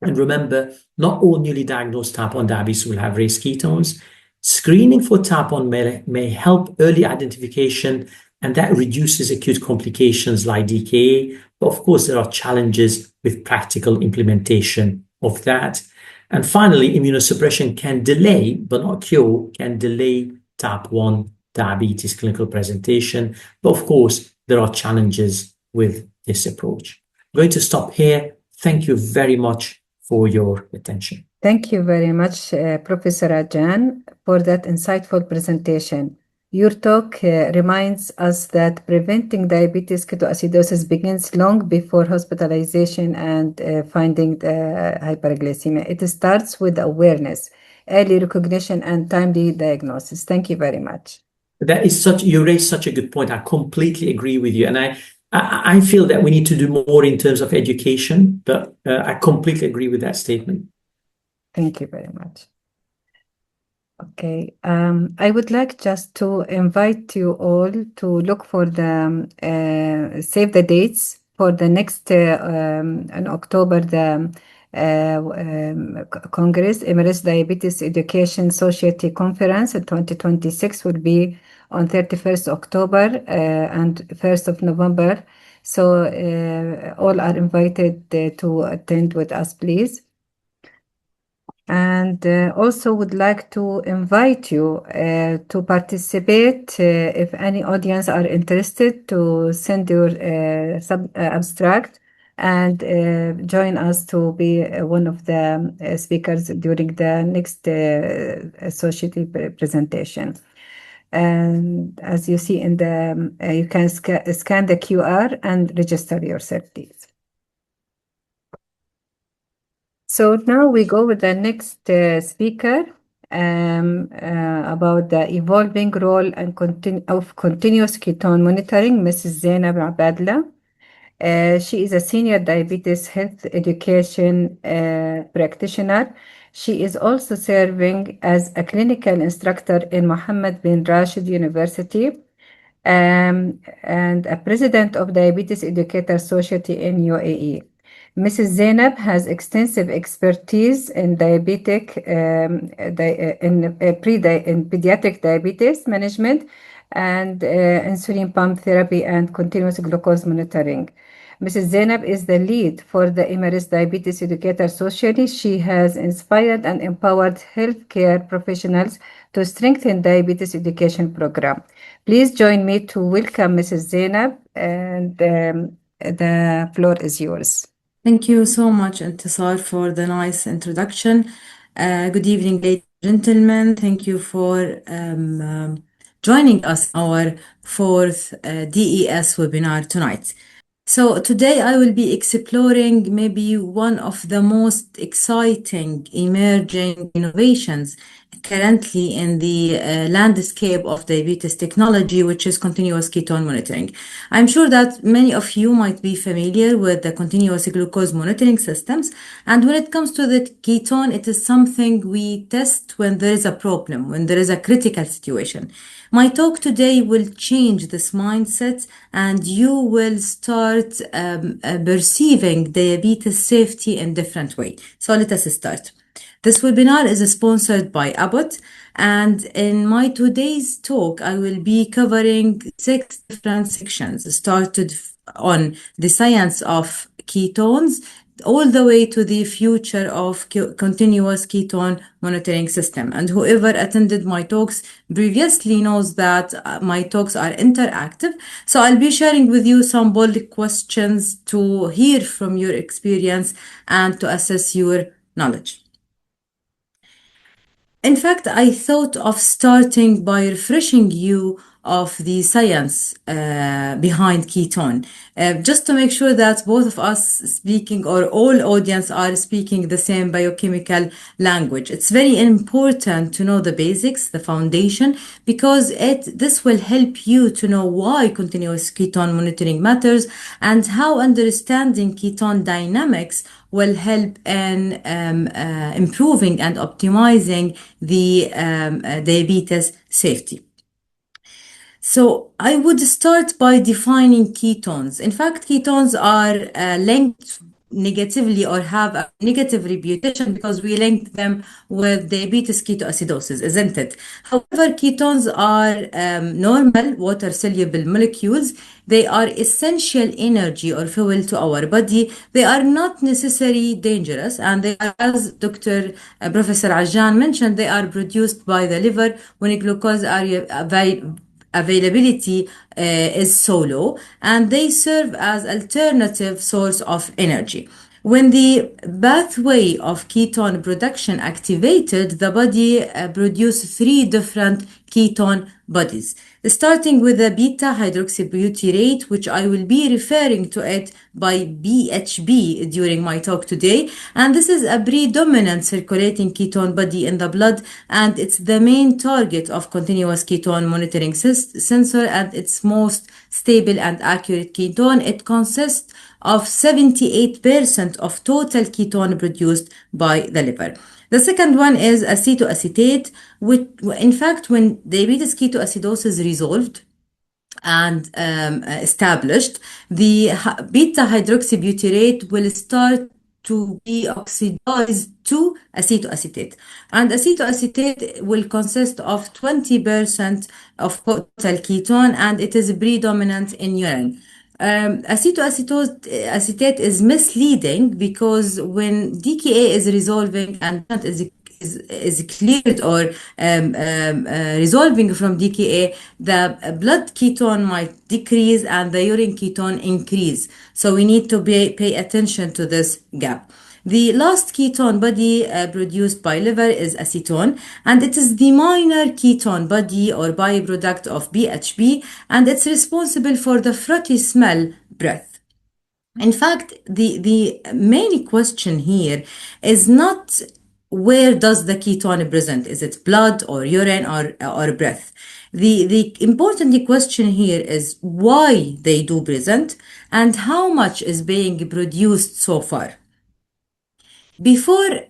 And remember, not all newly diagnosed type 1 diabetes will have raised ketones. Screening for type 1 may help early identification, and that reduces acute complications like DKA. But of course, there are challenges with practical implementation of that. And finally, immunosuppression can delay, but not cure, can delay type 1 diabetes clinical presentation. But of course, there are challenges with this approach. I'm going to stop here. Thank you very much for your attention. Thank you very much, Professor Ajan, for that insightful presentation. Your talk reminds us that preventing diabetes ketoacidosis begins long before hospitalization and finding the hyperglycemia. It starts with awareness, early recognition, and timely diagnosis. Thank you very much. You raised such a good point. I completely agree with you. And I feel that we need to do more in terms of education, but I completely agree with that statement. Thank you very much. Okay, I would like just to invite you all to look for the save the dates for the next in October, the Congress, Emirates Diabetes Education Society Conference in 2026 will be on 31st October and 1st of November. So all are invited to attend with us, please. And also would like to invite you to participate if any audience are interested to send your abstract and join us to be one of the speakers during the next society presentation. And as you see in the, you can scan the QR and register yourself, please. So now we go with the next speaker about the evolving role and of continuous ketone monitoring, Mrs. Zainab Abadla. She is a senior diabetes health education practitioner. She is also serving as a clinical instructor in Mohammed bin Rashid University and a president of Diabetes Educator Society in UAE. Mrs. Zainab has extensive expertise in in pediatric diabetes management and insulin pump therapy and continuous glucose monitoring. Mrs. Zainab is the lead for the Emirates Diabetes Educator Society. She has inspired and empowered healthcare professionals to strengthen diabetes education program. Please join me to welcome Mrs. Zainab, and the floor is yours. Thank you so much, Intisar, for the nice introduction. Good evening, ladies and gentlemen. Thank you for joining us in our fourth DES webinar tonight. So today I will be exploring maybe one of the most exciting emerging innovations currently in the landscape of diabetes technology, which is continuous ketone monitoring. I'm sure that many of you might be familiar with the continuous glucose monitoring systems. And when it comes to the ketone, it is something we test when there is a problem, when there is a critical situation. My talk today will change this mindset and you will start perceiving diabetes safety in different way. So let us start. This webinar is sponsored by Abbott, and in my today's talk, I will be covering 6 different sections, started on the science of ketones, all the way to the future of continuous ketone monitoring system. And whoever attended my talks previously knows that my talks are interactive. So I'll be sharing with you some bold questions to hear from your experience and to assess your knowledge. In fact, I thought of starting by refreshing you of the science behind ketone, just to make sure that both of us speaking or all audience are speaking the same biochemical language. It's very important to know the basics, the foundation, because this will help you to know why continuous ketone monitoring matters and how understanding ketone dynamics will help in improving and optimizing the diabetes safety. So I would start by defining ketones. In fact, ketones are linked negatively or have a negative reputation because we link them with diabetes ketoacidosis, isn't it? However, ketones are normal water-soluble molecules. They are essential energy or fuel to our body. They are not necessarily dangerous, and they are, as Dr. Professor Ajjan mentioned, they are produced by the liver when glucose availability is so low, and they serve as alternative source of energy. When the pathway of ketone production activated, the body produces 3 different ketone bodies, starting with the beta hydroxybutyrate, which I will be referring to it by BHB during my talk today. And this is a predominant circulating ketone body in the blood, and it's the main target of continuous ketone monitoring sensor, and it's most stable and accurate ketone. It consists of 78% of total ketone produced by the liver. The second one is acetoacetate, which, in fact, when diabetes ketoacidosis resolved and established, the beta hydroxybutyrate will start to be oxidized to acetoacetate. And acetoacetate will consist of 20% of total ketone, and it is predominant in urine. Acetoacetate is misleading because when DKA is resolving and is cleared or resolving from DKA, the blood ketone might decrease and the urine ketone increase. So we need to pay attention to this gap. The last ketone body produced by liver is acetone, and it is the minor ketone body or byproduct of BHB, and it's responsible for the frothy smell breath. In fact, the main question here is not where does the ketone present? Is it blood or urine or breath? The important question here is why they do present and how much is being produced so far. Before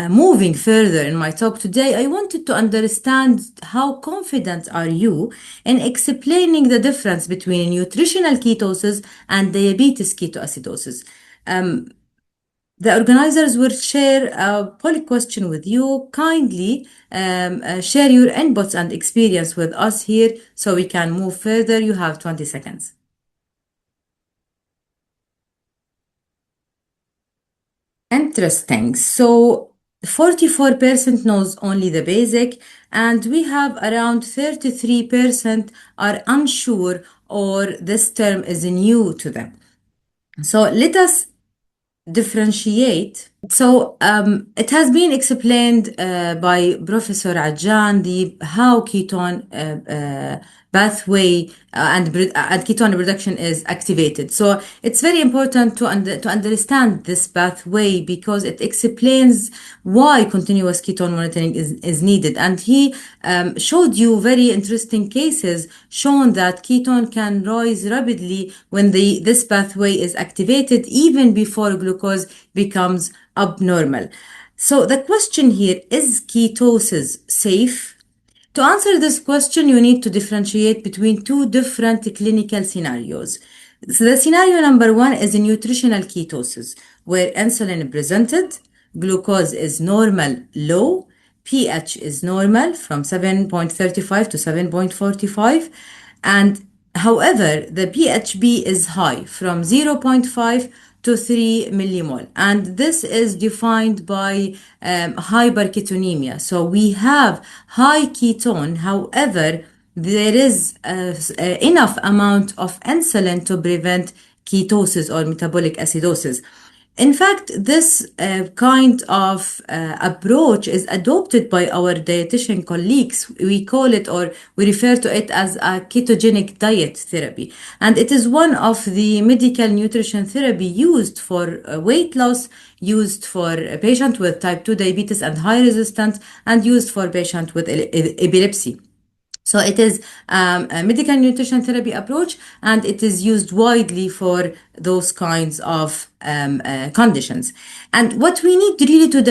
moving further in my talk today, I wanted to understand how confident are you in explaining the difference between nutritional ketosis and diabetes ketoacidosis. The organizers will share a poll question with you. Kindly share your inputs and experience with us here so we can move further. You have 20 seconds. Interesting. So 44% knows only the basic, and we have around 33% are unsure or this term is new to them. So let us differentiate. So it has been explained by Professor Ajjan how ketone pathway and ketone production is activated. So it's very important to understand this pathway because it explains why continuous ketone monitoring is needed. And he showed you very interesting cases showing that ketone can rise rapidly when this pathway is activated even before glucose becomes abnormal. So the question here is ketosis safe? To answer this question, you need to differentiate between two different clinical scenarios. So the scenario number one is a nutritional ketosis, where insulin presented, glucose is normal low, pH is normal from 7.35 to 7.45, and however, the PHB is high from 0.5 to 3 millimole, and this is defined by hyperketonemia. So we have high ketone, however, there is enough amount of insulin to prevent ketosis or metabolic acidosis. In fact, this kind of approach is adopted by our dietitian colleagues. We call it, or we refer to it as a ketogenic diet therapy. And it is one of the medical nutrition therapy used for weight loss, used for a patient with type 2 diabetes and high resistance, and used for patient with epilepsy. So it is a medical nutrition therapy approach, and it is used widely for those kinds of conditions. And what we need really to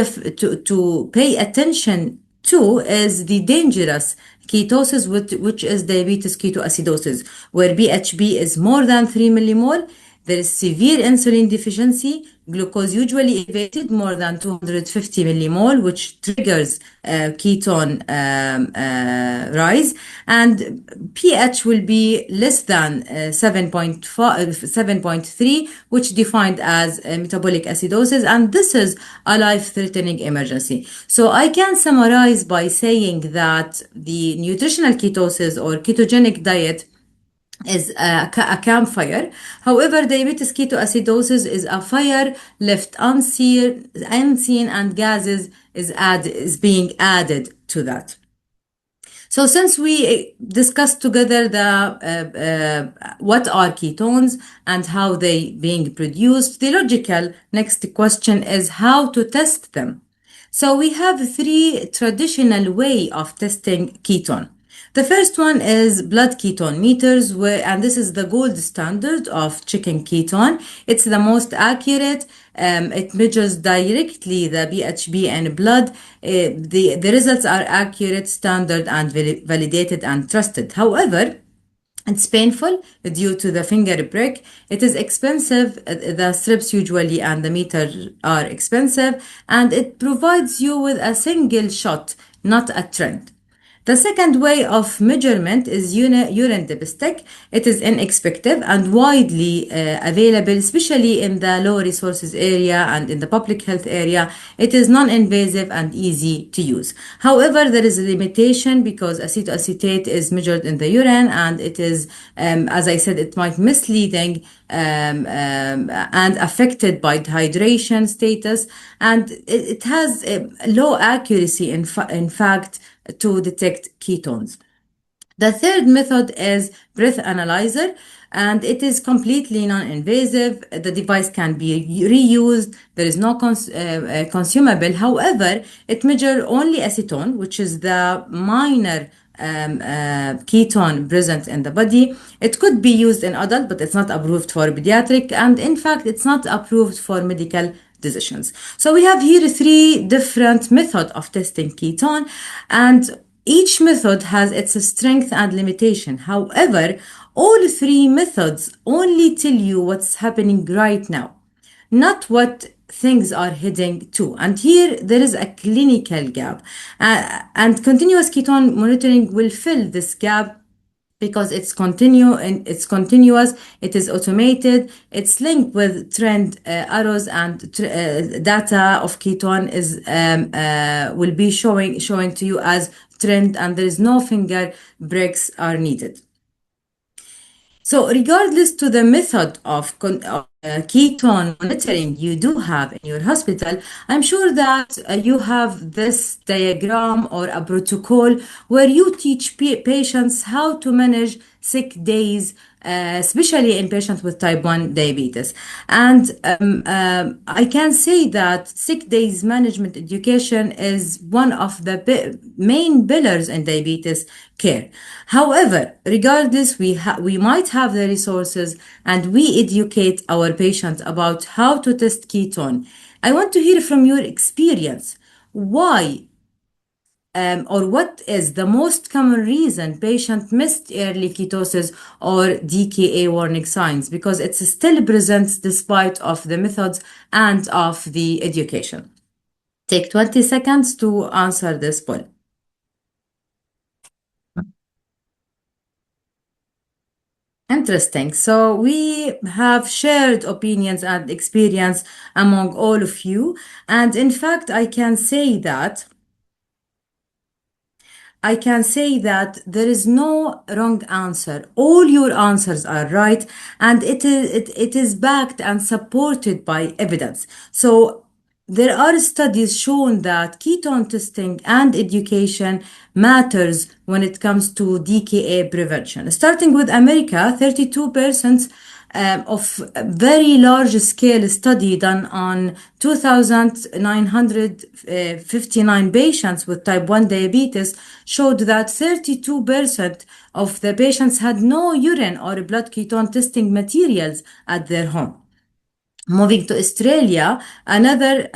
pay attention to is the dangerous ketosis, which is diabetes ketoacidosis, where BHB is more than 3 millimole. There is severe insulin deficiency, glucose usually elevated more than 250 millimole, which triggers ketone rise, and pH will be less than 7.3, which defined as metabolic acidosis, and this is a life-threatening emergency. So I can summarize by saying that the nutritional ketosis or ketogenic diet is a campfire. However, diabetes ketoacidosis is a fire left unseen and gases is being added to that. So since we discussed together what are ketones and how they being produced, the logical next question is how to test them. So we have three traditional way of testing ketone. The first one is blood ketone meters, and this is the gold standard of checking ketone. It's the most accurate. It measures directly the BHB in blood. The results are accurate, standard, and validated and trusted. However, It's painful due to the finger prick. It is expensive. The strips usually and the meter are expensive, and it provides you with a single shot, not a trend. The second way of measurement is urine dipstick. It is inexpensive and widely available, especially in the low resources area and in the public health area. It is non-invasive and easy to use. However, there is a limitation because acetoacetate is measured in the urine, and it is, as I said, it might misleading and affected by dehydration status, and it has low accuracy in fact to detect ketones. The third method is breath analyzer, and it is completely non-invasive. The device can be reused. There is no consumable. However, it measures only acetone, which is the minor ketone present in the body. It could be used in adult, but it's not approved for pediatric, and in fact, it's not approved for medical decisions. So we have here three different methods of testing ketone, and each method has its strength and limitation. However, all three methods only tell you what's happening right now, not what things are heading to. And here there is a clinical gap. And continuous ketone monitoring will fill this gap because it's continuous, it is automated, it's linked with trend arrows, and data of ketone is will be showing to you as trend, and there is no finger breaks are needed. So regardless to the method of ketone monitoring you do have in your hospital, I'm sure that you have this diagram or a protocol where you teach patients how to manage sick days, especially in patients with type 1 diabetes. And I can say that sick days management education is one of the main pillars in diabetes care. However, regardless, we might have the resources and we educate our patients about how to test ketone. I want to hear from your experience. Why or what is the most common reason patient missed early ketosis or DKA warning signs? Because it still presents despite of the methods and of the education. Take 20 seconds to answer this poll. Interesting. So we have shared opinions and experience among all of you. And in fact, I can say that there is no wrong answer. All your answers are right, and it is backed and supported by evidence. So there are studies showing that ketone testing and education matters when it comes to DKA prevention. Starting with America, 32% of a very large scale study done on 2,959 patients with type 1 diabetes showed that 32% of the patients had no urine or blood ketone testing materials at their home. Moving to Australia, another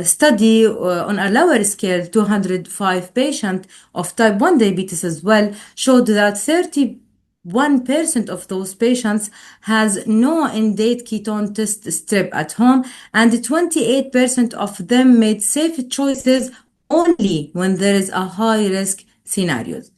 study on a lower scale, 205 patients of type 1 diabetes as well, showed that 31% of those patients has no in-date ketone test strip at home, and 28% of them made safe choices only when there is a high-risk scenarios.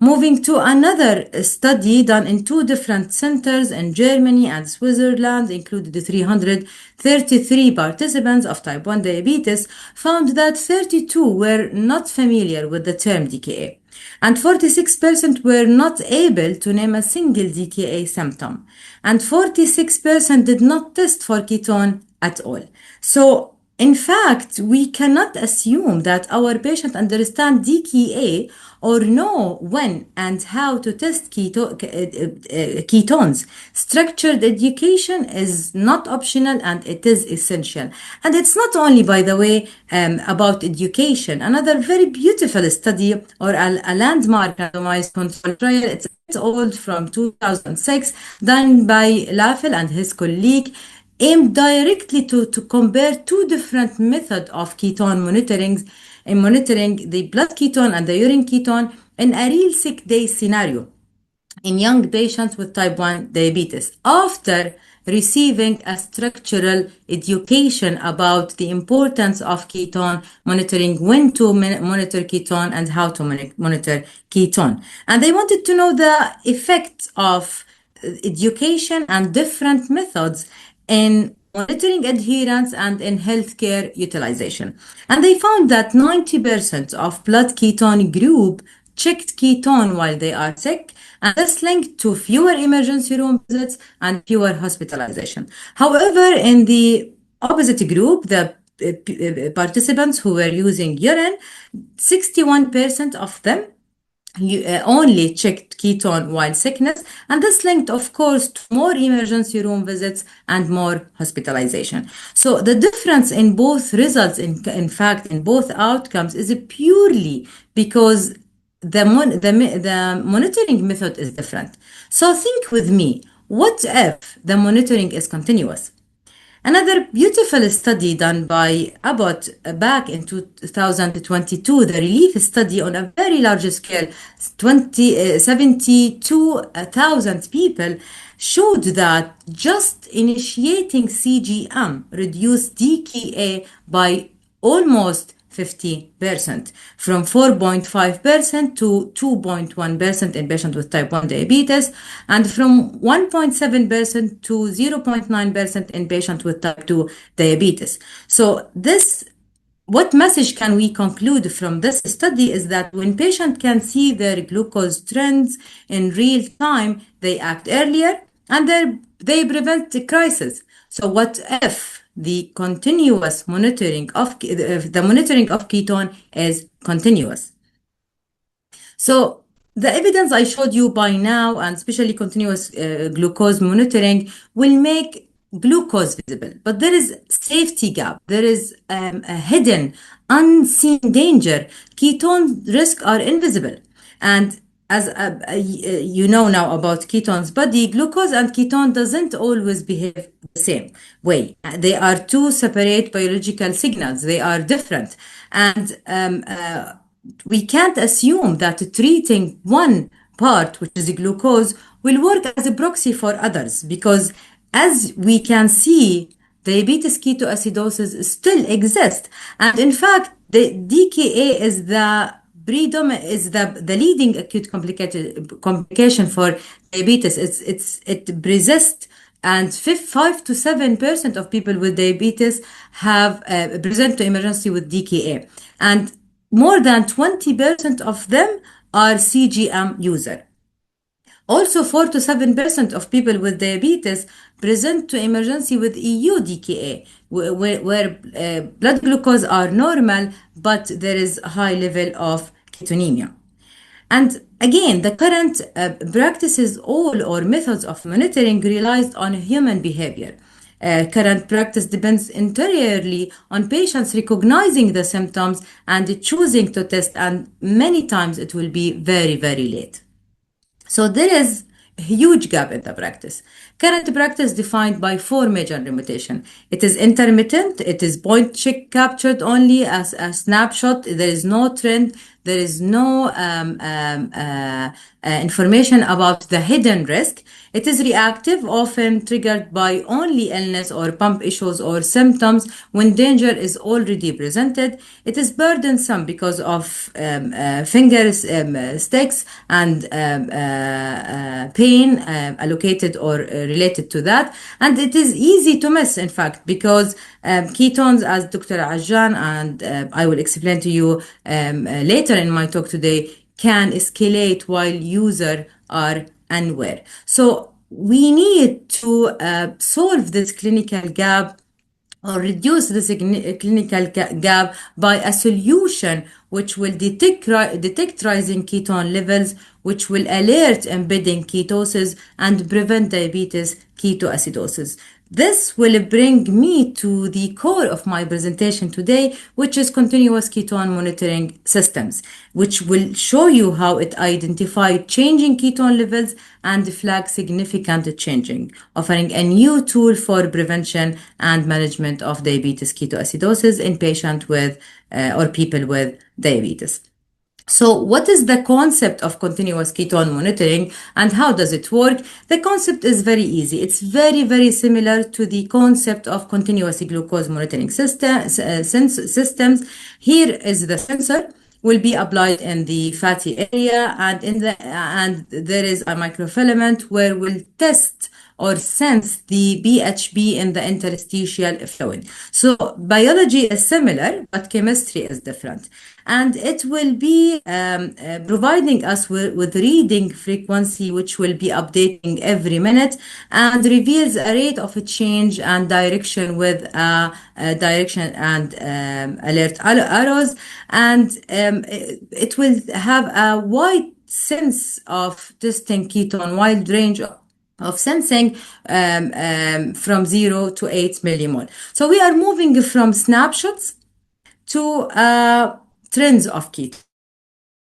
Moving to another study done in two different centers in Germany and Switzerland, included 333 participants of type 1 diabetes, found that 32 were not familiar with the term DKA, and 46% were not able to name a single DKA symptom, and 46% did not test for ketone at all. So in fact, we cannot assume that our patient understand DKA or know when and how to test ketones. Structured education is not optional, and it is essential. And it's not only, by the way, about education. Another very beautiful study or a landmark randomized control trial, it's old, from 2006, done by Lafel and his colleague, aimed directly to compare two different methods of ketone monitoring the blood ketone and the urine ketone in a real sick day scenario. in young patients with type 1 diabetes after receiving a structural education about the importance of ketone monitoring, when to monitor ketone and how to monitor ketone. And they wanted to know the effects of education and different methods in monitoring adherence and in healthcare utilization. And they found that 90% of blood ketone group checked ketone while they are sick, and this linked to fewer emergency room visits and fewer hospitalization. However, in the opposite group, the participants who were using urine, 61% of them only checked ketone while sickness, and this linked, of course, to more emergency room visits and more hospitalization. So the difference in both results, in fact, in both outcomes, is purely because the monitoring method is different. So think with me, what if the monitoring is continuous? Another beautiful study done by Abbott back in 2022, the relief study on a very large scale, 72,000 people, showed that just initiating CGM reduced DKA by almost 50%, from 4.5% to 2.1% in patients with type 1 diabetes, and from 1.7% to 0.9% in patients with type 2 diabetes. So what message can we conclude from this study is that when patients can see their glucose trends in real time, they act earlier and they prevent the crisis. So what if the continuous monitoring of ketone is continuous? So the evidence I showed you by now, and especially continuous glucose monitoring, will make glucose visible, but there is safety gap. There is a hidden, unseen danger. Ketone risks are invisible, and as you know now about ketones, but the glucose and ketone doesn't always behave the same way. They are two separate biological signals. They are different, and we can't assume that treating one part, which is glucose, will work as a proxy for others, because as we can see, diabetes ketoacidosis still exists. And in fact, the DKA is the leading acute complication for diabetes. It persists, and 5 to 7% of people with diabetes have present to emergency with DKA, and more than 20% of them are CGM user. Also, 4 to 7% of people with diabetes present to emergency with EU DKA, where blood glucose are normal, but there is a high level of ketonemia. And again, the current practices or methods of monitoring relies on human behavior. Current practice depends entirely on patients recognizing the symptoms and choosing to test, and many times it will be very, very late. So there is a huge gap in the practice. Current practice defined by 4 major limitations. It is intermittent, it is point check captured only as a snapshot, there is no trend, there is no information about the hidden risk. It is reactive, often triggered by only illness or pump issues or symptoms when danger is already presented. It is burdensome because of finger sticks and pain allocated or related to that. And it is easy to miss, in fact, because ketones, as Dr. Ajjan and I will explain to you later in my talk today, can escalate while users are unaware. So we need to solve this clinical gap or reduce this clinical gap by a solution which will detect rising ketone levels, which will alert embedding ketosis and prevent diabetes ketoacidosis. This will bring me to the core of my presentation today, which is continuous ketone monitoring systems, which will show you how it identifies changing ketone levels and flag significant changing, offering a new tool for prevention and management of diabetes ketoacidosis in patients with or people with diabetes. So what is the concept of continuous ketone monitoring and how does it work? The concept is very easy. It's very, very similar to the concept of continuous glucose monitoring systems. Here is the sensor will be applied in the fatty area, and there is a microfilament where we'll test or sense the BHB in the interstitial fluid. So biology is similar, but chemistry is different. And it will be providing us with reading frequency, which will be updating every minute and reveals a rate of a change and direction with direction and alert arrows. And it will have a wide sense of testing ketone, wide range of sensing from 0 to 8 millimole. So we are moving from snapshots to trends of ketone.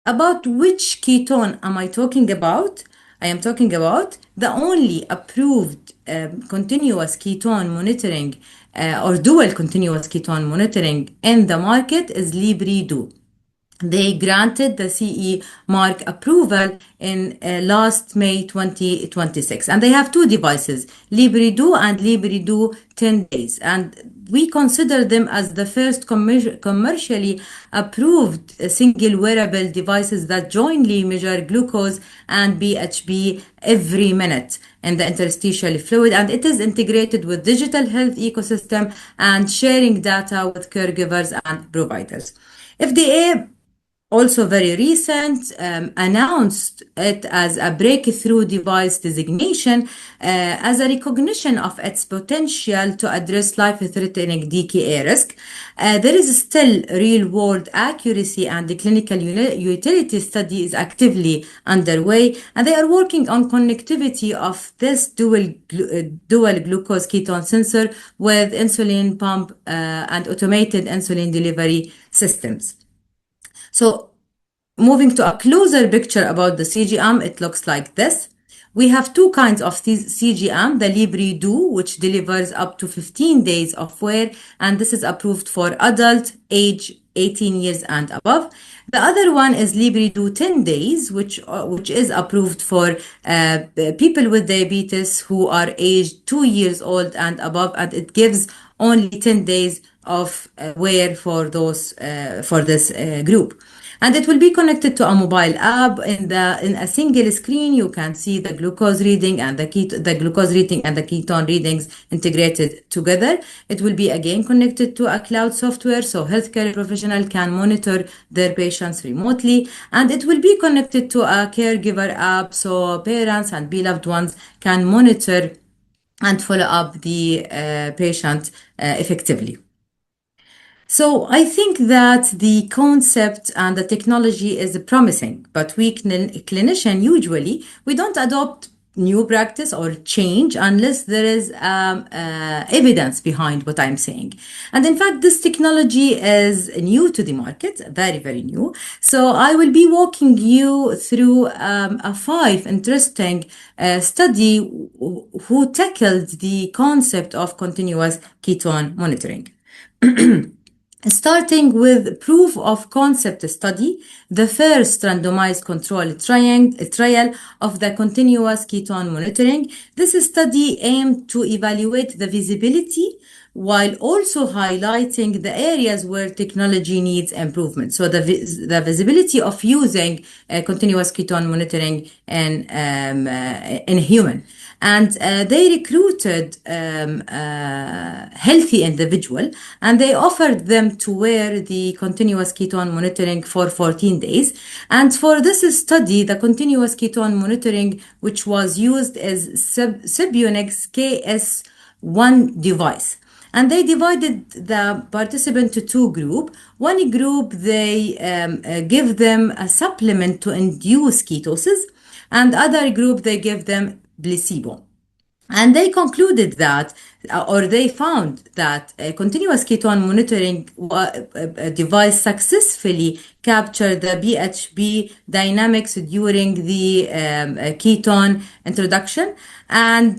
About which ketone am I talking about? I am talking about the only approved continuous ketone monitoring or dual continuous ketone monitoring in the market is Libre. They granted the CE mark approval in last May 2026. And they have two devices, Libre and Libre 10 days. And we consider them as the first commercially approved single wearable devices that jointly measure glucose and BHB every minute in the interstitial fluid. And it is integrated with digital health ecosystem and sharing data with caregivers and providers. FDA also very recent, announced it as a breakthrough device designation as a recognition of its potential to address life-threatening DKA risk. There is still real-world accuracy and the clinical utility study is actively underway, and they are working on connectivity of this dual glucose ketone sensor with insulin pump and automated insulin delivery systems. So moving to a closer picture about the CGM, it looks like this. We have two kinds of CGM, the Libre 2, which delivers up to 15 days of wear, and this is approved for adult age 18 years and above. The other one is Libre 10 days, which is approved for people with diabetes who are aged 2 years old and above, and it gives only 10 days of wear for those for this group. And it will be connected to a mobile app. In a single screen, you can see the glucose reading and the glucose reading and the ketone readings integrated together. It will be again connected to a cloud software, so healthcare professional can monitor their patients remotely. And it will be connected to a caregiver app, so parents and beloved ones can monitor and follow up the patient effectively. So I think that the concept and the technology is promising, but we clinicians usually, we don't adopt new practice or change unless there is evidence behind what I'm saying. And in fact, this technology is new to the market, very, very new. So I will be walking you through a 5 interesting study who tackled the concept of continuous ketone monitoring. Starting with proof of concept study, the first randomized controlled trial of the continuous ketone monitoring. This study aimed to evaluate the visibility while also highlighting the areas where technology needs improvement. So the visibility of using continuous ketone monitoring in human. And they recruited healthy individual, and they offered them to wear the continuous ketone monitoring for 14 days. And for this study, the continuous ketone monitoring, which was used is Subunix KS1 device. And they divided the participant to two groups. One group, they give them a supplement to induce ketosis, and other group, they give them placebo. And they concluded that, or they found that a continuous ketone monitoring device successfully captured the BHB dynamics during the ketone introduction. And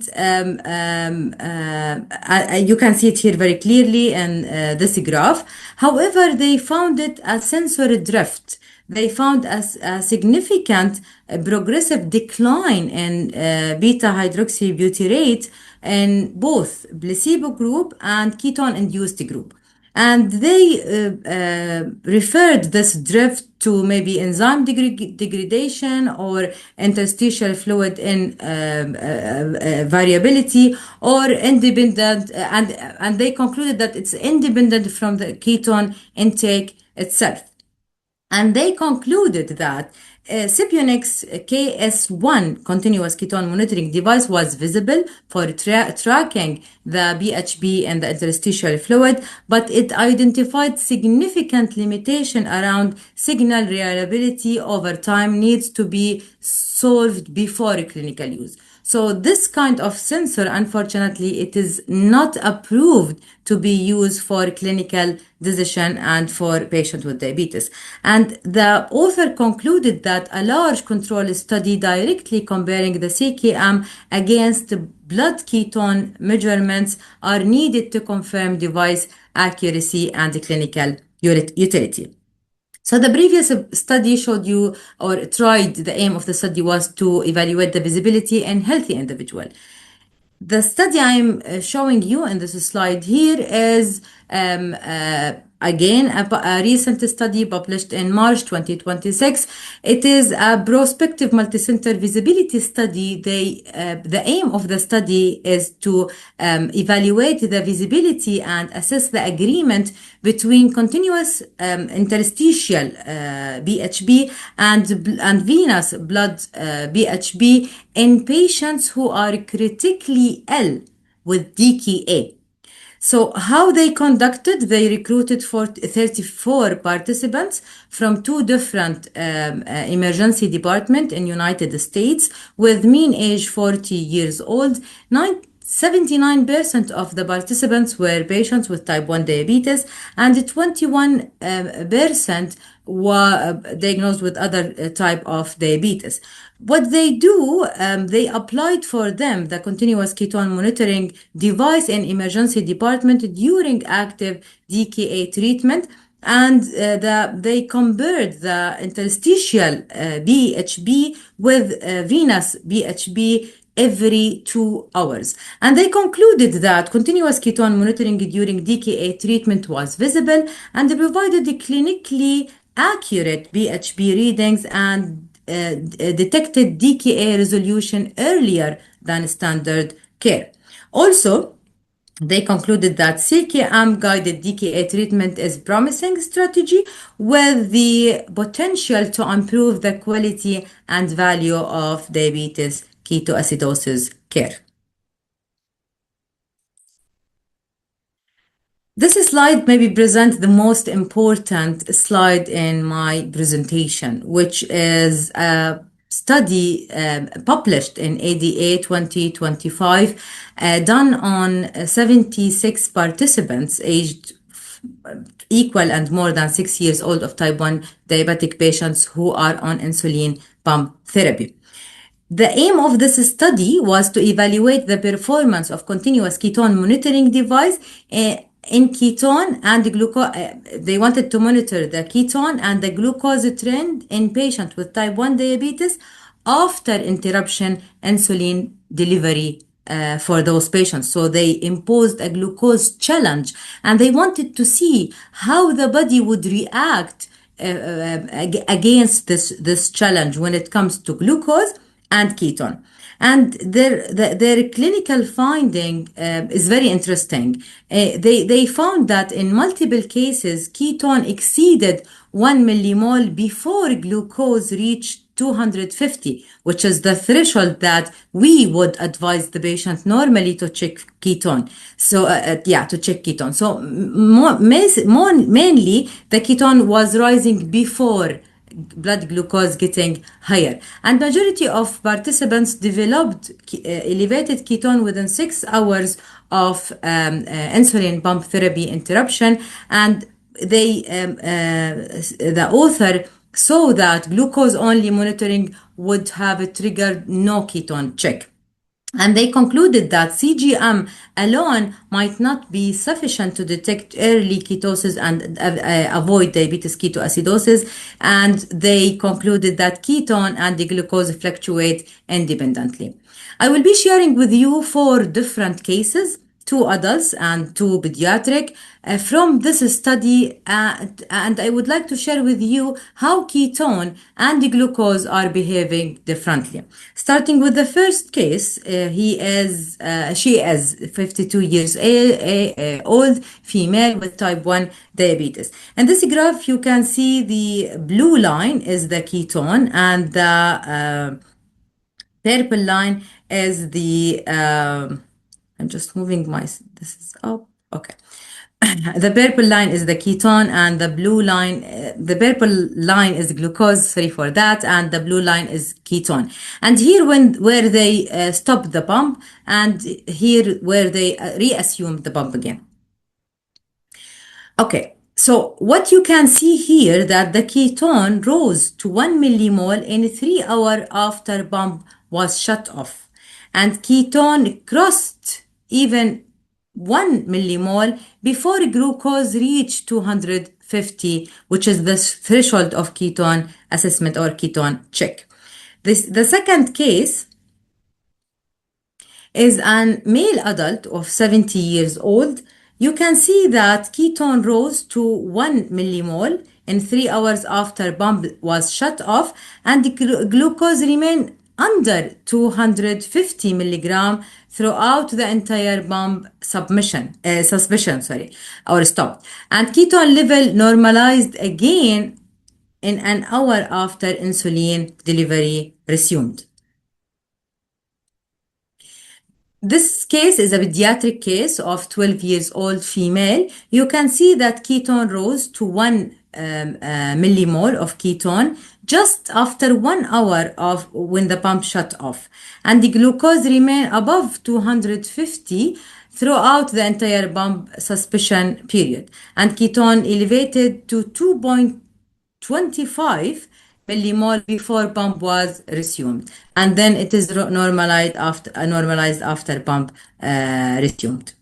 you can see it here very clearly in this graph. However, they found it a sensor drift they found a significant progressive decline in beta hydroxybutyrate in both placebo group and ketone-induced group. And they referred this drift to maybe enzyme degradation or interstitial fluid in variability or independent, and they concluded that it's independent from the ketone intake itself. And they concluded that Cypionix KS1 continuous ketone monitoring device was visible for tracking the BHB and the interstitial fluid, but it identified significant limitation around signal reliability over time needs to be solved before clinical use. So this kind of sensor, unfortunately, it is not approved to be used for clinical decision and for patients with diabetes. And the author concluded that a large control study directly comparing the CKM against blood ketone measurements are needed to confirm device accuracy and clinical utility. So the previous study showed you or tried, the aim of the study was to evaluate the visibility in healthy individual. The study I'm showing you in this slide here is again a recent study published in March 2026. It is a prospective multicenter visibility study. The aim of the study is to evaluate the visibility and assess the agreement between continuous interstitial BHB and venous blood BHB in patients who are critically ill with DKA. So how they conducted, they recruited 34 participants from two different emergency departments in United States with mean age 40 years old. 79% of the participants were patients with type 1 diabetes and 21% were diagnosed with other type of diabetes. What they do, they applied for them the continuous ketone monitoring device in emergency department during active DKA treatment, and they compared the interstitial BHB with venous BHB every 2 hours. And they concluded that continuous ketone monitoring during DKA treatment was visible and they provided clinically accurate BHB readings and detected DKA resolution earlier than standard care. Also, they concluded that CKM guided DKA treatment is promising strategy with the potential to improve the quality and value of diabetes ketoacidosis care. This slide maybe presents the most important slide in my presentation, which is a study published in ADA 2025 done on 76 participants aged equal and more than 6 years old of type 1 diabetic patients who are on insulin pump therapy. The aim of this study was to evaluate the performance of continuous ketone monitoring device in ketone and glucose. They wanted to monitor the ketone and the glucose trend in patients with type 1 diabetes after interruption insulin delivery for those patients. So they imposed a glucose challenge and they wanted to see how the body would react against this challenge when it comes to glucose and ketone. And their clinical finding is very interesting. They found that in multiple cases, ketone exceeded 1 millimole before glucose reached 250, which is the threshold that we would advise the patient normally to check ketone. So, to check ketone. So, mainly the ketone was rising before blood glucose getting higher, and majority of participants developed elevated ketone within 6 hours of insulin pump therapy interruption, and the author saw that glucose only monitoring would have triggered no ketone check. And they concluded that CGM alone might not be sufficient to detect early ketosis and avoid diabetes ketoacidosis. And they concluded that ketone and the glucose fluctuate independently. I will be sharing with you 4 different cases, 2 adults and 2 pediatric, from this study, and I would like to share with you how ketone and the glucose are behaving differently. Starting with the first case, she is 52 years old, female with type 1 diabetes. In this graph, you can see the blue line is the ketone and the purple line is the I'm just moving this is up. Okay. The purple line is the ketone and the blue line, the purple line is glucose, sorry for that, and the blue line is ketone. And here where they stop the pump, and here where they reassume the pump again. Okay, so what you can see here that the ketone rose to 1 millimole in 3 hours after pump was shut off. And ketone crossed even 1 millimole before glucose reached 250, which is the threshold of ketone assessment or ketone check. The second case is a male adult of 70 years old. You can see that ketone rose to 1 millimole in 3 hours after pump was shut off, and the glucose remained under 250 milligram throughout the entire pump suspension, or stop. And ketone level normalized again in an hour after insulin delivery resumed. This case is a pediatric case of 12 years old female. You can see that ketone rose to 1 millimole of ketone just after 1 hour of when the pump shut off. And the glucose remained above 250 throughout the entire pump suspension period. And ketone elevated to 2.25 millimole before pump was resumed, and then it is normalized after pump resumed.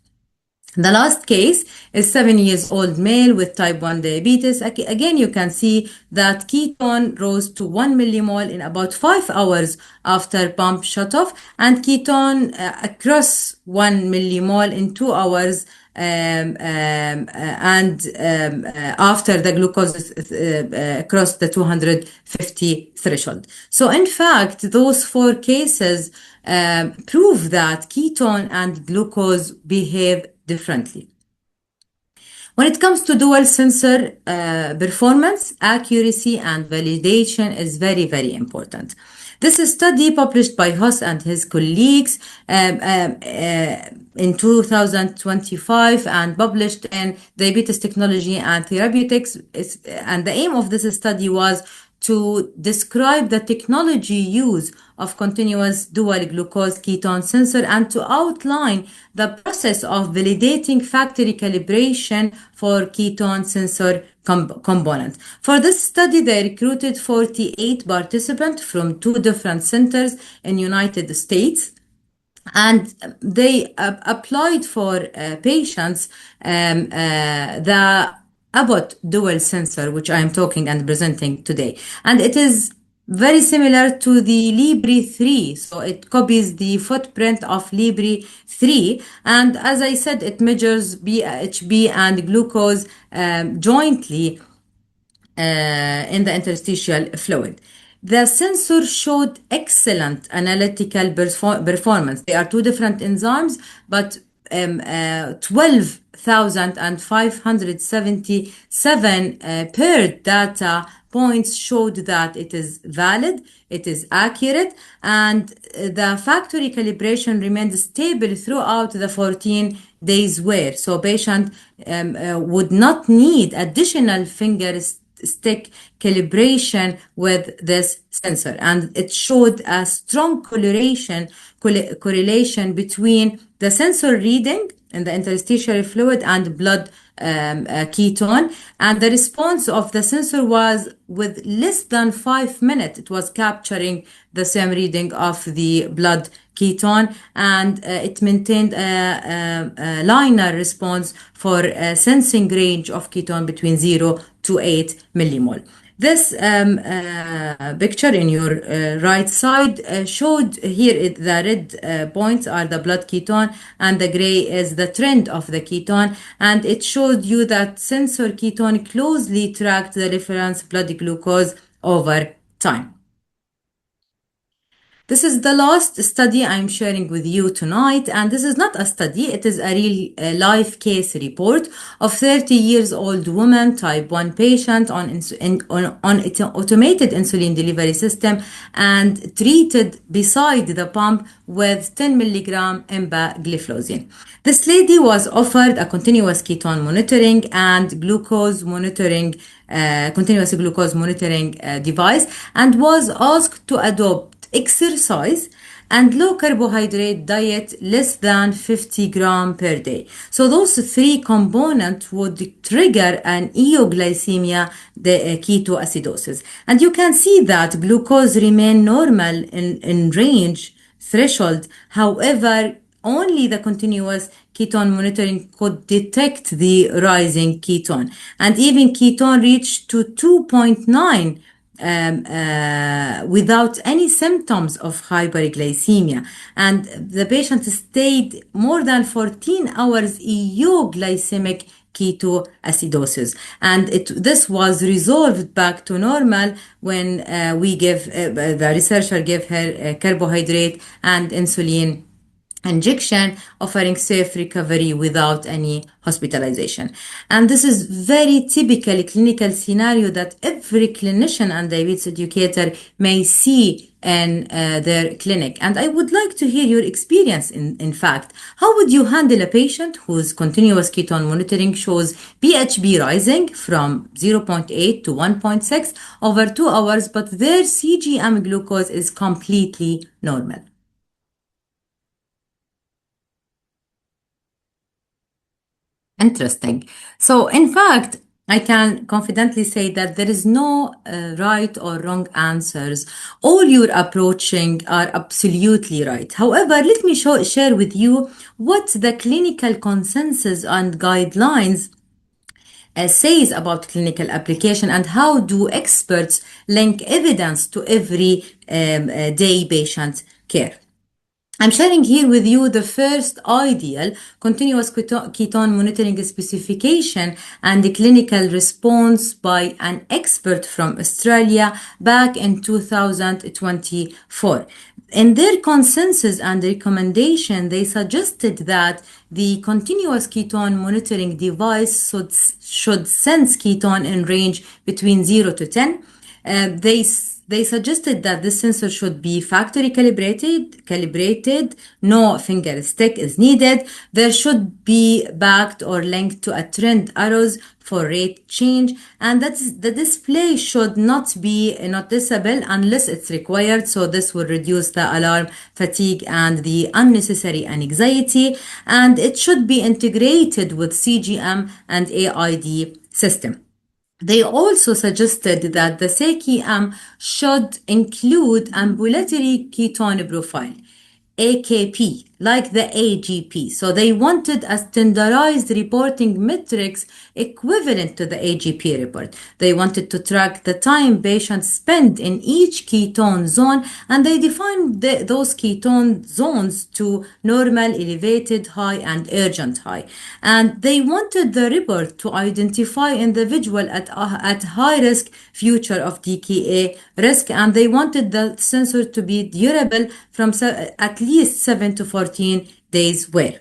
The last case is 7 years old male with type 1 diabetes. Again, you can see that ketone rose to 1 millimole in about 5 hours after pump shut off, and ketone across 1 millimole in 2 hours after the glucose crossed the 250 threshold. So in fact, those 4 cases prove that ketone and glucose behave differently. When it comes to dual sensor performance, accuracy and validation is very, very important. This study published by Hoss and his colleagues in 2025 and published in Diabetes Technology and Therapeutics. And the aim of this study was to describe the technology use of continuous dual glucose ketone sensor and to outline the process of validating factory calibration for ketone sensor components. For this study, they recruited 48 participants from 2 different centers in United States. And they applied for patients the Abbott dual sensor, which I am talking and presenting today. And it is very similar to the Libre 3. So it copies the footprint of Libre 3. And as I said, it measures BHB and glucose jointly in the interstitial fluid. The sensor showed excellent analytical performance. There are 2 different enzymes, but 12,577 paired data points showed that it is valid, it is accurate, and the factory calibration remained stable throughout the 14 days wear. So patient would not need additional finger stick calibration with this sensor, and it showed a strong correlation between the sensor reading in the interstitial fluid and blood ketone, and the response of the sensor was with less than 5 minutes. It was capturing the same reading of the blood ketone, and it maintained a linear response for a sensing range of ketone between 0 to 8 millimole. This picture in your right side showed here the red points are the blood ketone, and the gray is the trend of the ketone, and it showed you that sensor ketone closely tracked the reference blood glucose over time. This is the last study I'm sharing with you tonight, and this is not a study, it is a real life case report of 30 years old woman, type 1 patient on automated insulin delivery system and treated beside the pump with 10 milligram empagliflozin. This lady was offered a continuous ketone monitoring and glucose monitoring, continuous glucose monitoring device, and was asked to adopt exercise and low carbohydrate diet less than 50 grams per day. So those three components would trigger an euglycemia, the ketoacidosis. And you can see that glucose remain normal in range threshold. However, only the continuous ketone monitoring could detect the rising ketone. And even ketone reached to 2.9 without any symptoms of hyperglycemia, and the patient stayed more than 14 hours euglycemic ketoacidosis, and this was resolved back to normal when the researcher gave her carbohydrate and insulin injection, offering safe recovery without any hospitalization. And this is very typical clinical scenario that every clinician and diabetes educator may see in their clinic. And I would like to hear your experience in fact. How would you handle a patient whose continuous ketone monitoring shows BHB rising from 0.8 to 1.6 over 2 hours, but their CGM glucose is completely normal? Interesting. So, in fact, I can confidently say that there is no right or wrong answers. All you're approaching are absolutely right. However, let me share with you what the clinical consensus and guidelines says about clinical application and how do experts link evidence to every day patient care. I'm sharing here with you the first ideal continuous ketone monitoring specification and the clinical response by an expert from Australia back in 2024. In their consensus and recommendation, they suggested that the continuous ketone monitoring device should sense ketone in range between 0 to 10. They suggested that this sensor should be factory calibrated, no finger stick is needed. There should be backed or linked to a trend arrows for rate change, and the display should not be noticeable unless it's required. So this will reduce the alarm fatigue and the unnecessary anxiety, and it should be integrated with CGM and AID system. They also suggested that the CGM should include ambulatory ketone profile, AKP, like the AGP. So they wanted a standardized reporting metrics equivalent to the AGP report. They wanted to track the time patients spend in each ketone zone, and they defined those ketone zones to normal, elevated, high, and urgent high. And they wanted the report to identify individual at high risk future of DKA risk, and they wanted the sensor to be durable from at least 7 to 14 days wear.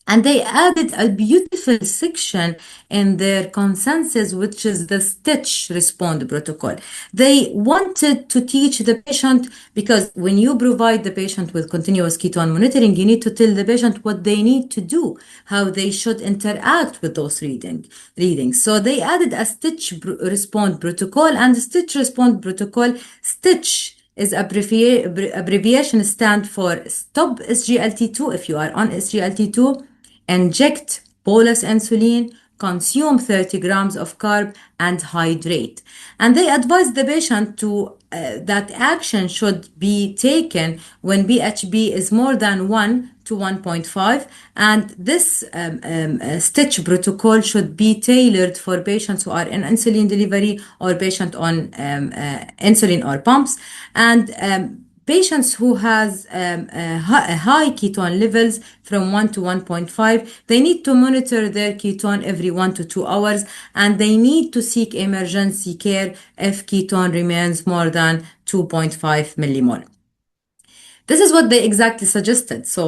And they added a beautiful section in their consensus, which is the stitch respond protocol. They wanted to teach the patient, because when you provide the patient with continuous ketone monitoring, you need to tell the patient what they need to do, how they should interact with those readings. So they added a stitch respond protocol, and the stitch respond protocol, stitch is abbreviation stand for stop SGLT2 if you are on SGLT2, inject bolus insulin, consume 30 grams of carb and hydrate. And they advise the patient to that action should be taken when BHB is more than 1 to 1.5, and this stitch protocol should be tailored for patients who are in insulin delivery or patient on insulin or pumps, and patients who has high ketone levels from 1 to 1.5, they need to monitor their ketone every 1 to 2 hours, and they need to seek emergency care if ketone remains more than 2.5 millimole. This is what they exactly suggested. So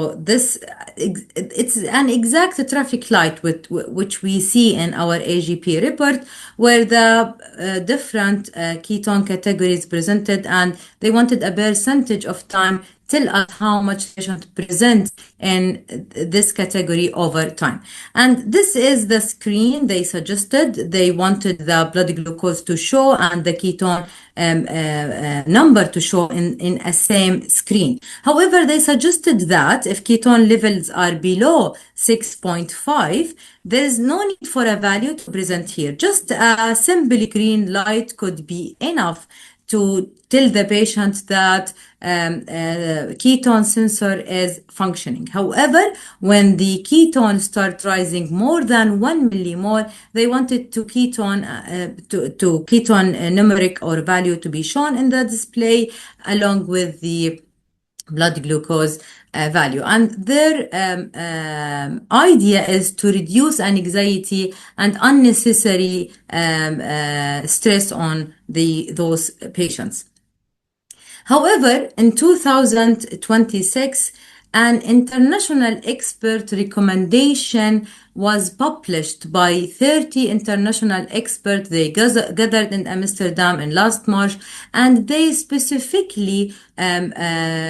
it's an exact traffic light with which we see in our AGP report, where the different ketone categories presented, and they wanted a percentage of time tell us how much patient present in this category over time. And this is the screen they suggested. They wanted the blood glucose to show and the ketone number to show in a same screen. However, they suggested that if ketone levels are below 6.5, there is no need for a value to present here. Just a simple green light could be enough to tell the patient that ketone sensor is functioning. However, when the ketone start rising more than 1 millimole, they wanted to ketone numeric or value to be shown in the display along with the blood glucose value. And their idea is to reduce anxiety and unnecessary stress on those patients. However, in 2026, an international expert recommendation was published by 30 international experts. They gathered in Amsterdam in last March, and they specifically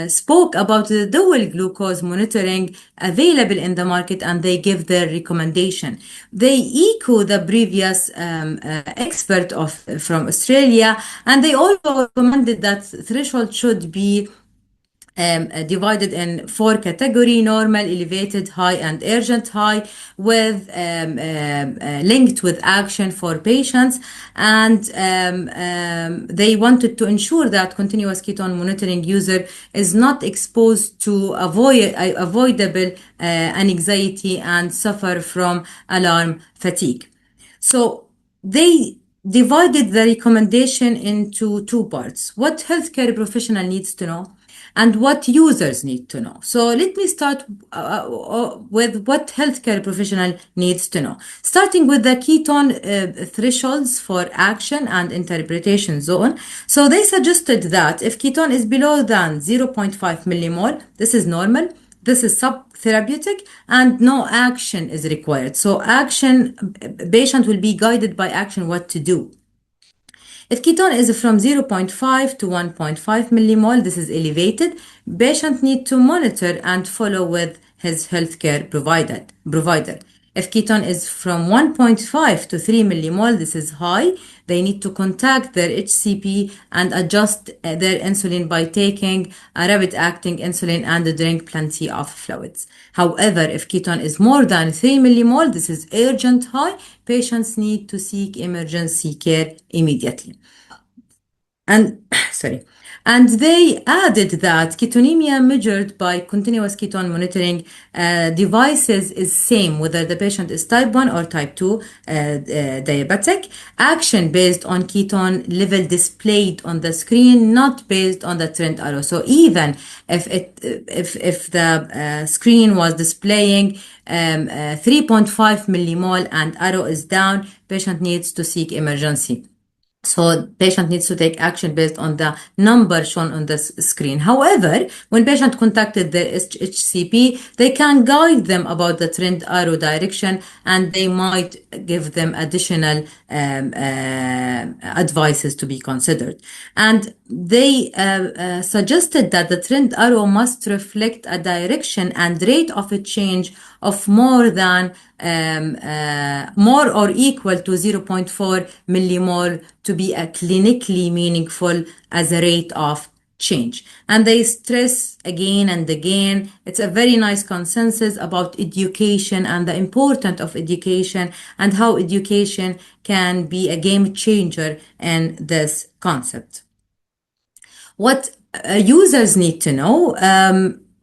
spoke about the dual glucose monitoring available in the market, and they give their recommendation. They echo the previous expert from Australia, and they also recommended that threshold should be divided in 4 categories: normal, elevated, high, and urgent high, with linked with action for patients. And they wanted to ensure that continuous ketone monitoring user is not exposed to avoidable anxiety and suffer from alarm fatigue. So they divided the recommendation into 2 parts: what healthcare professional needs to know and what users need to know. So let me start with what healthcare professional needs to know. Starting with the ketone thresholds for action and interpretation zone. So they suggested that if ketone is below than 0.5 millimole, this is normal, this is subtherapeutic, and no action is required. So patient will be guided by action what to do. If ketone is from 0.5 to 1.5 millimole, this is elevated. Patient need to monitor and follow with his healthcare provider. If ketone is from 1.5 to 3 millimole, this is high. They need to contact their HCP and adjust their insulin by taking a rapid-acting insulin and drink plenty of fluids. However, if ketone is more than 3 millimole, this is urgent high. Patients need to seek emergency care immediately. And they added that ketonemia measured by continuous ketone monitoring devices is same whether the patient is type 1 or type 2 diabetic. Action based on ketone level displayed on the screen, not based on the trend arrow. So even if the screen was displaying 3.5 millimole and arrow is down, patient needs to seek emergency. So patient needs to take action based on the number shown on the screen. However, when patient contacted their HCP, they can guide them about the trend arrow direction, and they might give them additional advices to be considered. And they suggested that the trend arrow must reflect a direction and rate of a change of more or equal to 0.4 millimole to be a clinically meaningful as a rate of change. And they stress again and again. It's a very nice consensus about education and the importance of education and how education can be a game changer in this concept. What users need to know,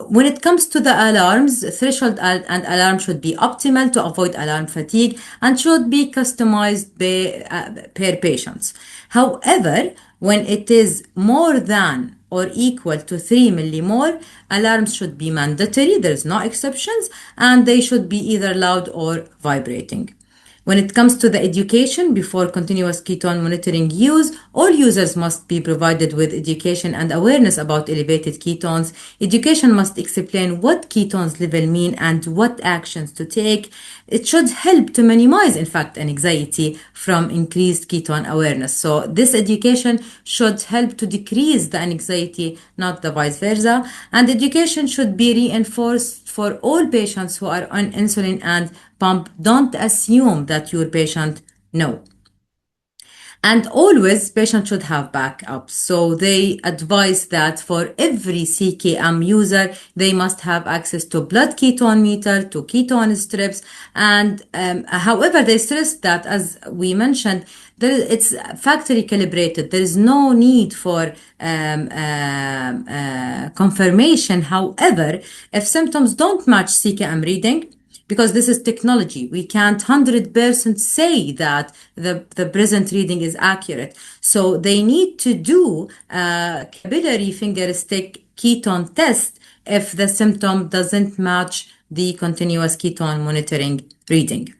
when it comes to the alarms, threshold and alarm should be optimal to avoid alarm fatigue and should be customized per patients. However, when it is more than or equal to 3 millimole, alarms should be mandatory, there's no exceptions, and they should be either loud or vibrating. When it comes to the education before continuous ketone monitoring use, all users must be provided with education and awareness about elevated ketones. Education must explain what ketones level mean and what actions to take. It should help to minimize, in fact, anxiety from increased ketone awareness. So this education should help to decrease the anxiety, not the vice versa. And education should be reinforced for all patients who are on insulin and pump. Don't assume that your patient know. And always patients should have backups. So they advise that for every CKM user, they must have access to blood ketone meter, to ketone strips. And however, they stress that, as we mentioned, it's factory calibrated. There is no need for confirmation. However, if symptoms don't match CKM reading, because this is technology, we can't 100% say that the present reading is accurate. So they need to do a capillary finger stick ketone test if the symptom doesn't match the continuous ketone monitoring reading.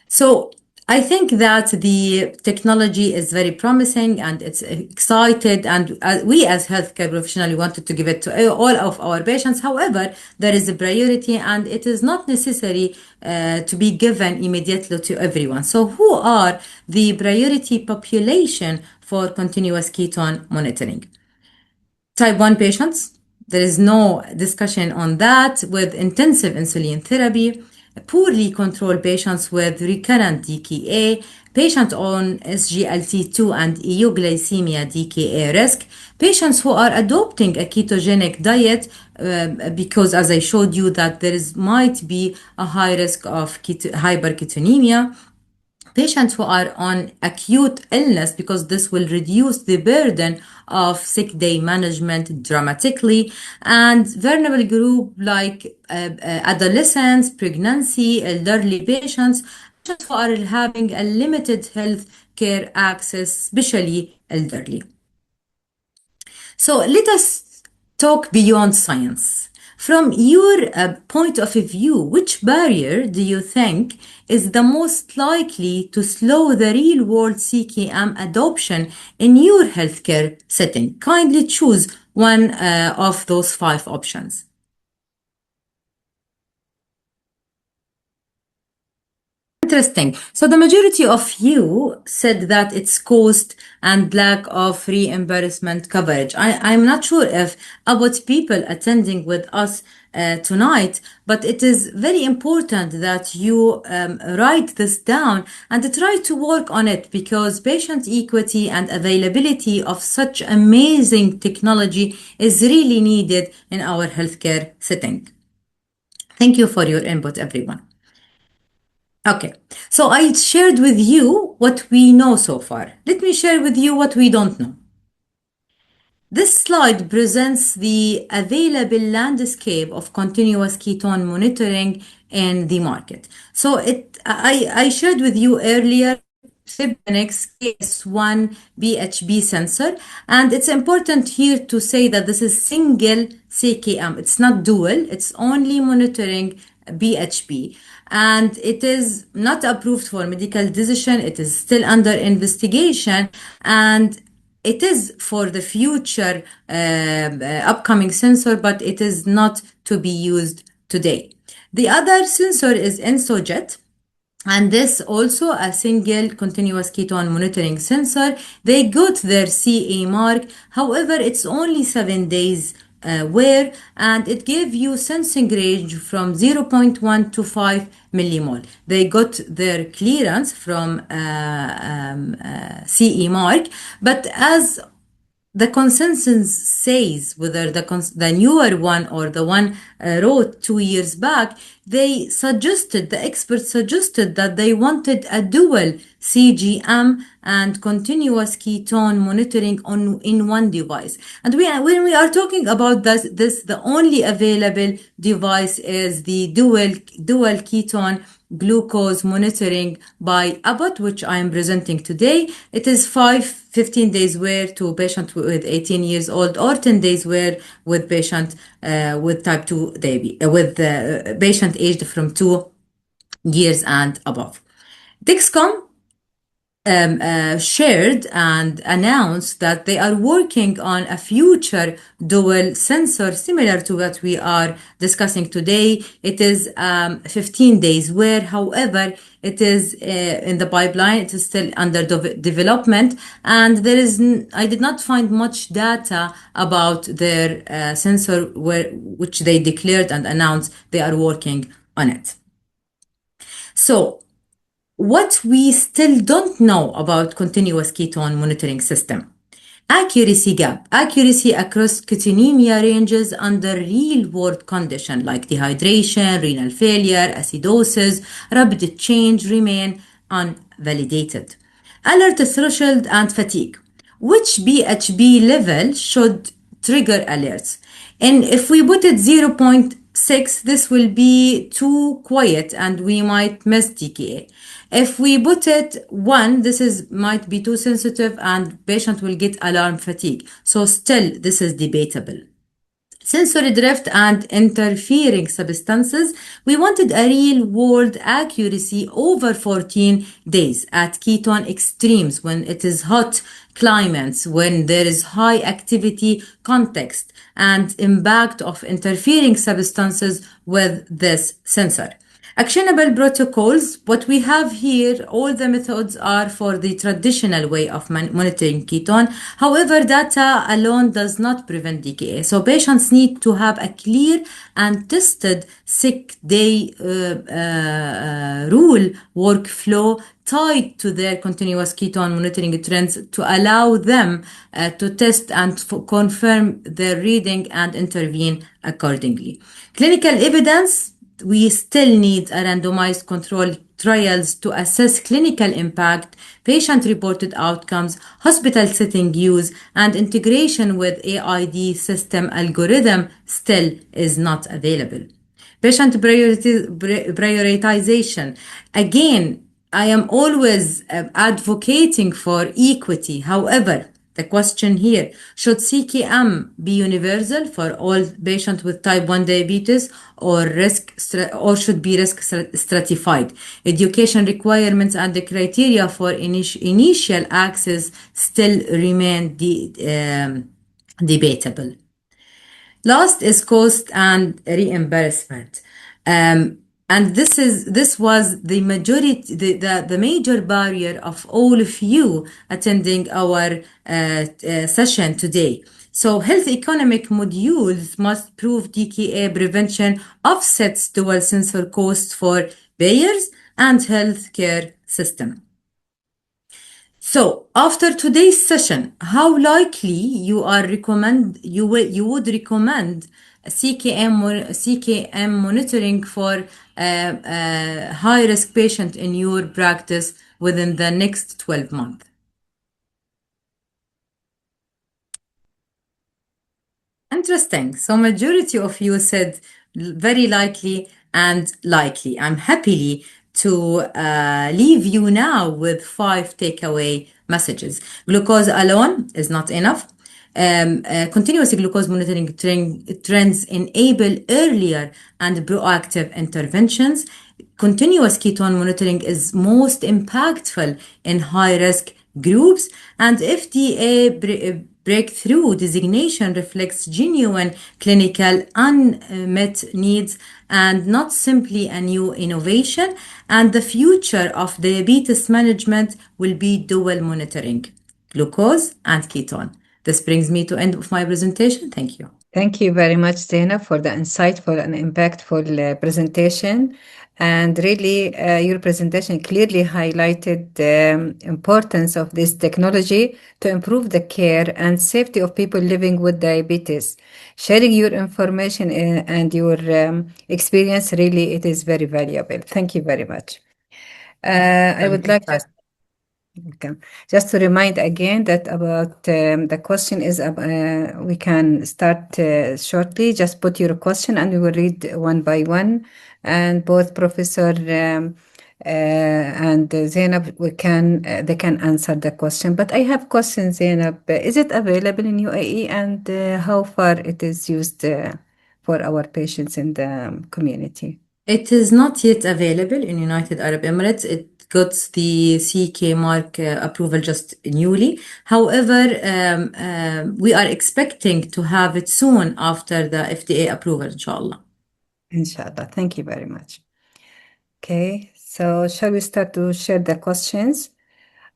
So I think that the technology is very promising and it's excited, and we as healthcare professionals wanted to give it to all of our patients. However, there is a priority and it is not necessary to be given immediately to everyone. So who are the priority population for continuous ketone monitoring? Type 1 patients, there is no discussion on that, with intensive insulin therapy, poorly controlled patients with recurrent DKA, patients on SGLT2 and euglycemia DKA risk, patients who are adopting a ketogenic diet because, as I showed you, that there might be a high risk of hyperketonemia, patients who are on acute illness because this will reduce the burden of sick day management dramatically, and vulnerable group like adolescents, pregnancy, elderly patients who are having a limited health care access, especially elderly. So let us talk beyond science. From your point of view, which barrier do you think is the most likely to slow the real-world CKM adoption in your healthcare setting? Kindly choose one of those 5 options. Interesting. So the majority of you said that it's cost and lack of reimbursement coverage. I'm not sure if about people attending with us tonight, but it is very important that you write this down and try to work on it, because patient equity and availability of such amazing technology is really needed in our healthcare setting. Thank you for your input, everyone. Okay, so I shared with you what we know so far. Let me share with you what we don't know. This slide presents the available landscape of continuous ketone monitoring in the market. So I shared with you earlier Fibonix KS1 BHB sensor, and it's important here to say that this is single CKM. It's not dual, it's only monitoring BHB, and it is not approved for medical decision. It is still under investigation, and it is for the future upcoming sensor, but it is not to be used today. The other sensor is EnsoJet, and this also a single continuous ketone monitoring sensor. They got their CE mark. However, it's only 7 days wear, and it gave you sensing range from 0.1 to 5 millimole. They got their clearance from CE mark, but as the consensus says, whether the newer one or the one wrote 2 years back, the experts suggested that they wanted a dual CGM and continuous ketone monitoring in one device. And when we are talking about this, the only available device is the dual ketone glucose monitoring by Abbott, which I am presenting today. It is 15 days wear to patient with 18 years old, or 10 days wear with patient with type 2 diabetes, with patient aged from 2 years and above. Dexcom shared and announced that they are working on a future dual sensor similar to what we are discussing today. It is 15 days wear. However, it is in the pipeline. It is still under development, and I did not find much data about their sensor which they declared and announced they are working on it. So what we still don't know about continuous ketone monitoring system. Accuracy gap. Accuracy across ketonemia ranges under real-world conditions like dehydration, renal failure, acidosis, rapid change remain unvalidated. Alert threshold and fatigue. Which BHB level should trigger alerts? And if we put it 0.6, this will be too quiet and we might miss DKA. If we put it 1, this might be too sensitive and patient will get alarm fatigue. So still, this is debatable. Sensory drift and interfering substances. We wanted a real-world accuracy over 14 days at ketone extremes, when it is hot climates, when there is high activity context, and impact of interfering substances with this sensor. Actionable protocols. What we have here, all the methods are for the traditional way of monitoring ketone. However, data alone does not prevent DKA. So patients need to have a clear and tested 6-day rule workflow tied to their continuous ketone monitoring trends to allow them to test and confirm their reading and intervene accordingly. Clinical evidence. We still need a randomized controlled trials to assess clinical impact, patient-reported outcomes, hospital setting use, and integration with AID system algorithm still is not available. Patient prioritization. Again, I am always advocating for equity. However, the question here, should CKM be universal for all patients with type 1 diabetes or should be risk stratified? Education requirements and the criteria for initial access still remain debatable. Last is cost and reimbursement. And this was the major barrier of all of you attending our session today. So health economic modules must prove DKA prevention offsets dual sensor costs for payers and healthcare system. So after today's session, how likely you would recommend CKM monitoring for high-risk patient in your practice within the next 12 months? Interesting. So majority of you said very likely and likely. I'm happy to leave you now with 5 takeaway messages. Glucose alone is not enough. Continuous glucose monitoring trends enable earlier and proactive interventions. Continuous ketone monitoring is most impactful in high-risk groups, and FDA breakthrough designation reflects genuine clinical unmet needs and not simply a new innovation. And the future of diabetes management will be dual monitoring, glucose and ketone. This brings me to end of my presentation. Thank you. Thank you very much, Zainab, for the insightful and impactful presentation. And really, your presentation clearly highlighted the importance of this technology to improve the care and safety of people living with diabetes. Sharing your information and your experience, really, it is very valuable. Thank you very much. I would like just Okay. Just to remind again that about the question is, we can start shortly. Just put your question and we will read one by one. And both Professor and Zainab, they can answer the question. But I have questions, Zainab. Is it available in UAE and how far it is used for our patients in the community? It is not yet available in United Arab Emirates. It got the CK mark approval just newly. However, we are expecting to have it soon after the FDA approval, inshallah. Inshallah. Thank you very much. Okay, so shall we start to share the questions?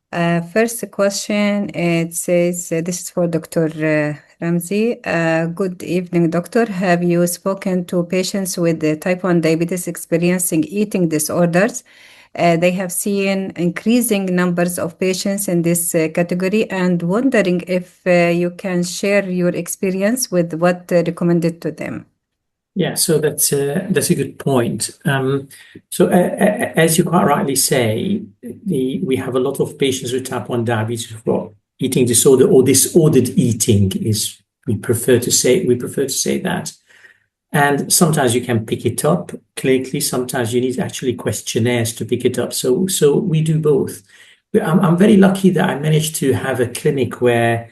First question, it says, this is for Dr. Ramzi. Good evening, doctor. Have you spoken to patients with type 1 diabetes experiencing eating disorders? They have seen increasing numbers of patients in this category and wondering if you can share your experience with what recommended to them. Yeah, so that's a good point. As you quite rightly say, we have a lot of patients with type 1 diabetes for eating disorder or disordered eating is we prefer to say that. And sometimes you can pick it up clinically, sometimes you need actually questionnaires to pick it up. So we do both. I'm very lucky that I managed to have a clinic where,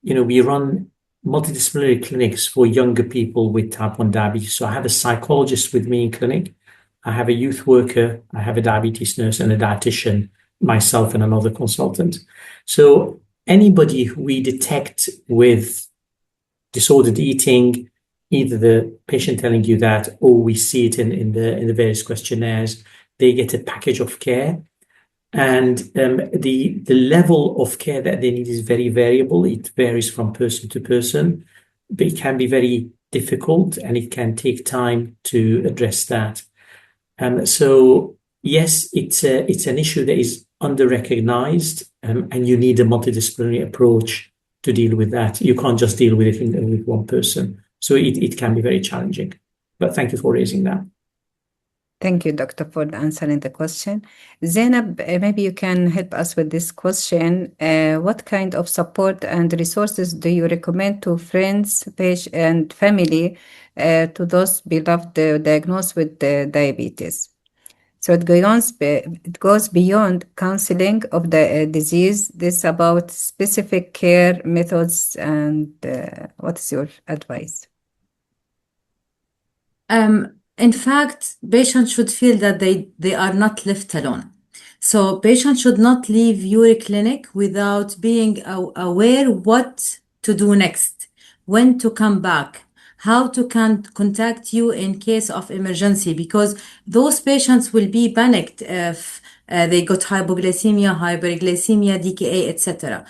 we run multidisciplinary clinics for younger people with type 1 diabetes. So I have a psychologist with me in clinic. I have a youth worker. I have a diabetes nurse and a dietitian, myself and another consultant. So anybody who we detect with disordered eating, either the patient telling you that, or we see it in the various questionnaires, they get a package of care. And the level of care that they need is very variable. It varies from person to person, but it can be very difficult and it can take time to address that. So yes, it's an issue that is under-recognized, and you need a multidisciplinary approach to deal with that. You can't just deal with it with one person. So it can be very challenging. But thank you for raising that. Thank you, Doctor, for answering the question. Zainab, maybe you can help us with this question. What kind of support and resources do you recommend to friends, patients, and family to those beloved diagnosed with diabetes? So it goes beyond counseling of the disease. This is about specific care methods and what is your advice? In fact, patients should feel that they are not left alone. So patients should not leave your clinic without being aware what to do next, when to come back, how to contact you in case of emergency, because those patients will be panicked if they got hypoglycemia, hyperglycemia, DKA, etc.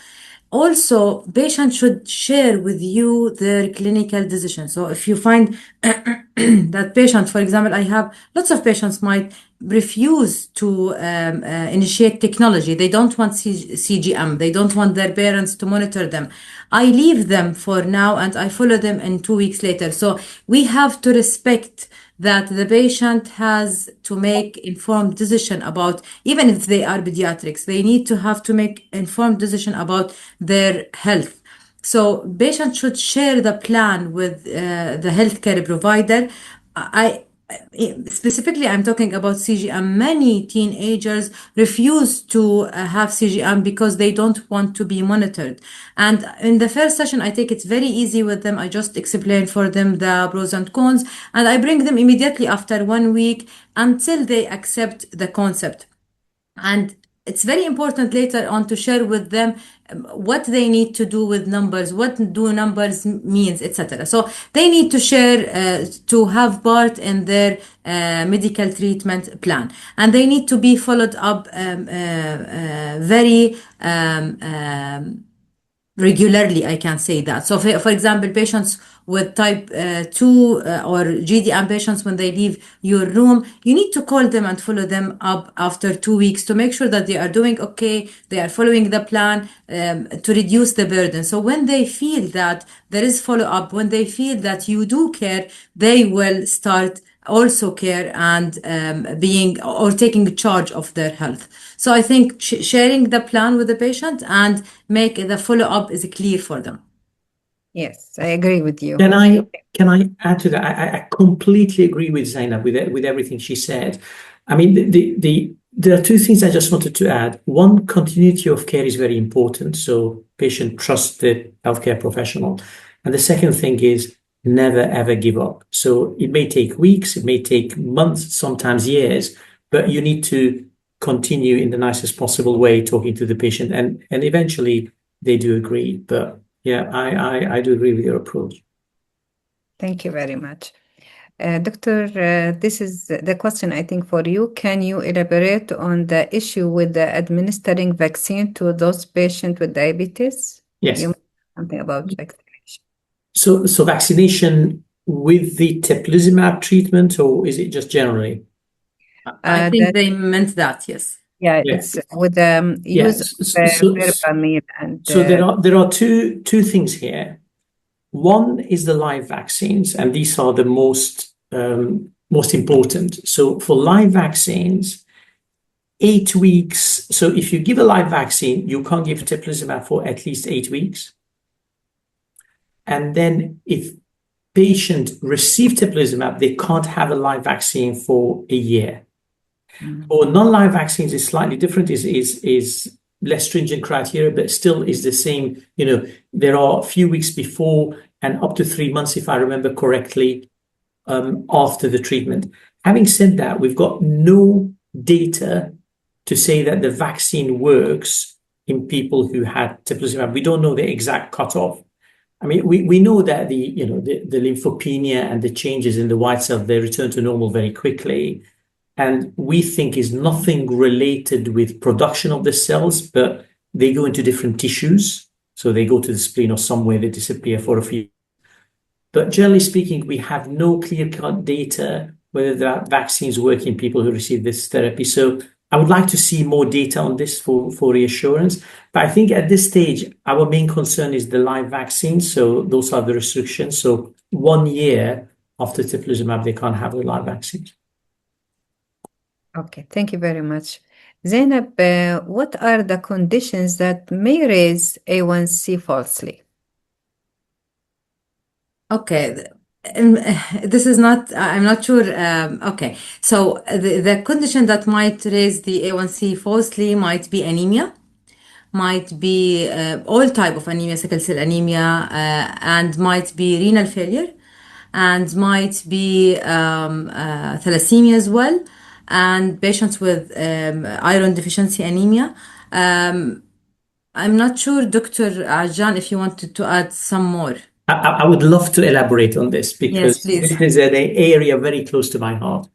Also, patients should share with you their clinical decision. So if you find that patient, for example, I have lots of patients might refuse to initiate technology. They don't want CGM. They don't want their parents to monitor them. I leave them for now and I follow them in 2 weeks later. So we have to respect that the patient has to make informed decision about, even if they are pediatrics, they need to have to make informed decision about their health. So patients should share the plan with the healthcare provider. Specifically, I'm talking about CGM. Many teenagers refuse to have CGM because they don't want to be monitored. And in the first session, I take it very easy with them. I just explain for them the pros and cons, and I bring them immediately after 1 week until they accept the concept. And it's very important later on to share with them what they need to do with numbers, what do numbers means, etc. So they need to share to have part in their medical treatment plan, and they need to be regularly, I can say that. So for example, patients with type 2 or GDM patients, when they leave your room, you need to call them and follow them up after 2 weeks to make sure that they are doing okay, they are following the plan, to reduce the burden. So when they feel that there is follow-up, when they feel that you do care, they will start also care and being or taking charge of their health. So I think sharing the plan with the patient and make the follow-up is clear for them. Yes, I agree with you. Can I add to that? I completely agree with Zainab with everything she said. I mean, there are two things I just wanted to add. One, continuity of care is very important, so patient trusts the healthcare professional. And the second thing is never ever give up. So it may take weeks, it may take months, sometimes years, but you need to continue in the nicest possible way talking to the patient, and eventually they do agree. But yeah, I do agree with your approach. Thank you very much. Doctor, this is the question, I think, for you. Can you elaborate on the issue with the administering vaccine to those patients with diabetes? Yes. You mentioned something about vaccination. So vaccination with the teplizumab treatment, or is it just generally? I think they meant that, yes. Yeah, Yeah. it's with the use of verapamil and. So there are two things here. One is the live vaccines, and these are the most important. So for live vaccines, 8 weeks. So if you give a live vaccine, you can't give teplizumab for at least 8 weeks. And then if patient receive teplizumab, they can't have a live vaccine for a year. For non-live vaccines, is slightly different. Is less stringent criteria, but still is the same. There are a few weeks before and up to 3 months, if I remember correctly, after the treatment. Having said that, we've got no data to say that the vaccine works in people who had teplizumab. We don't know the exact cutoff. I mean, we know that the lymphopenia and the changes in the white cell, they return to normal very quickly. And we think is nothing related with production of the cells, but they go into different tissues. So they go to the spleen or somewhere, they disappear for a few. But generally speaking, we have no clear-cut data whether that vaccines work in people who receive this therapy. So I would like to see more data on this for reassurance. But I think at this stage, our main concern is the live vaccines. So those are the restrictions. So 1 year after teplizumab, they can't have the live vaccines. Okay, thank you very much. Zainab, what are the conditions that may raise A1C falsely? Okay, this is not, I'm not sure. Okay, so the condition that might raise the A1C falsely might be anemia, might be all type of anemia, sickle cell anemia, and might be renal failure, and might be thalassemia as well, and patients with iron deficiency anemia. I'm not sure, Dr. Ajan, if you wanted to add some more. I would love to elaborate on this because Yes, this is an area very close to my heart.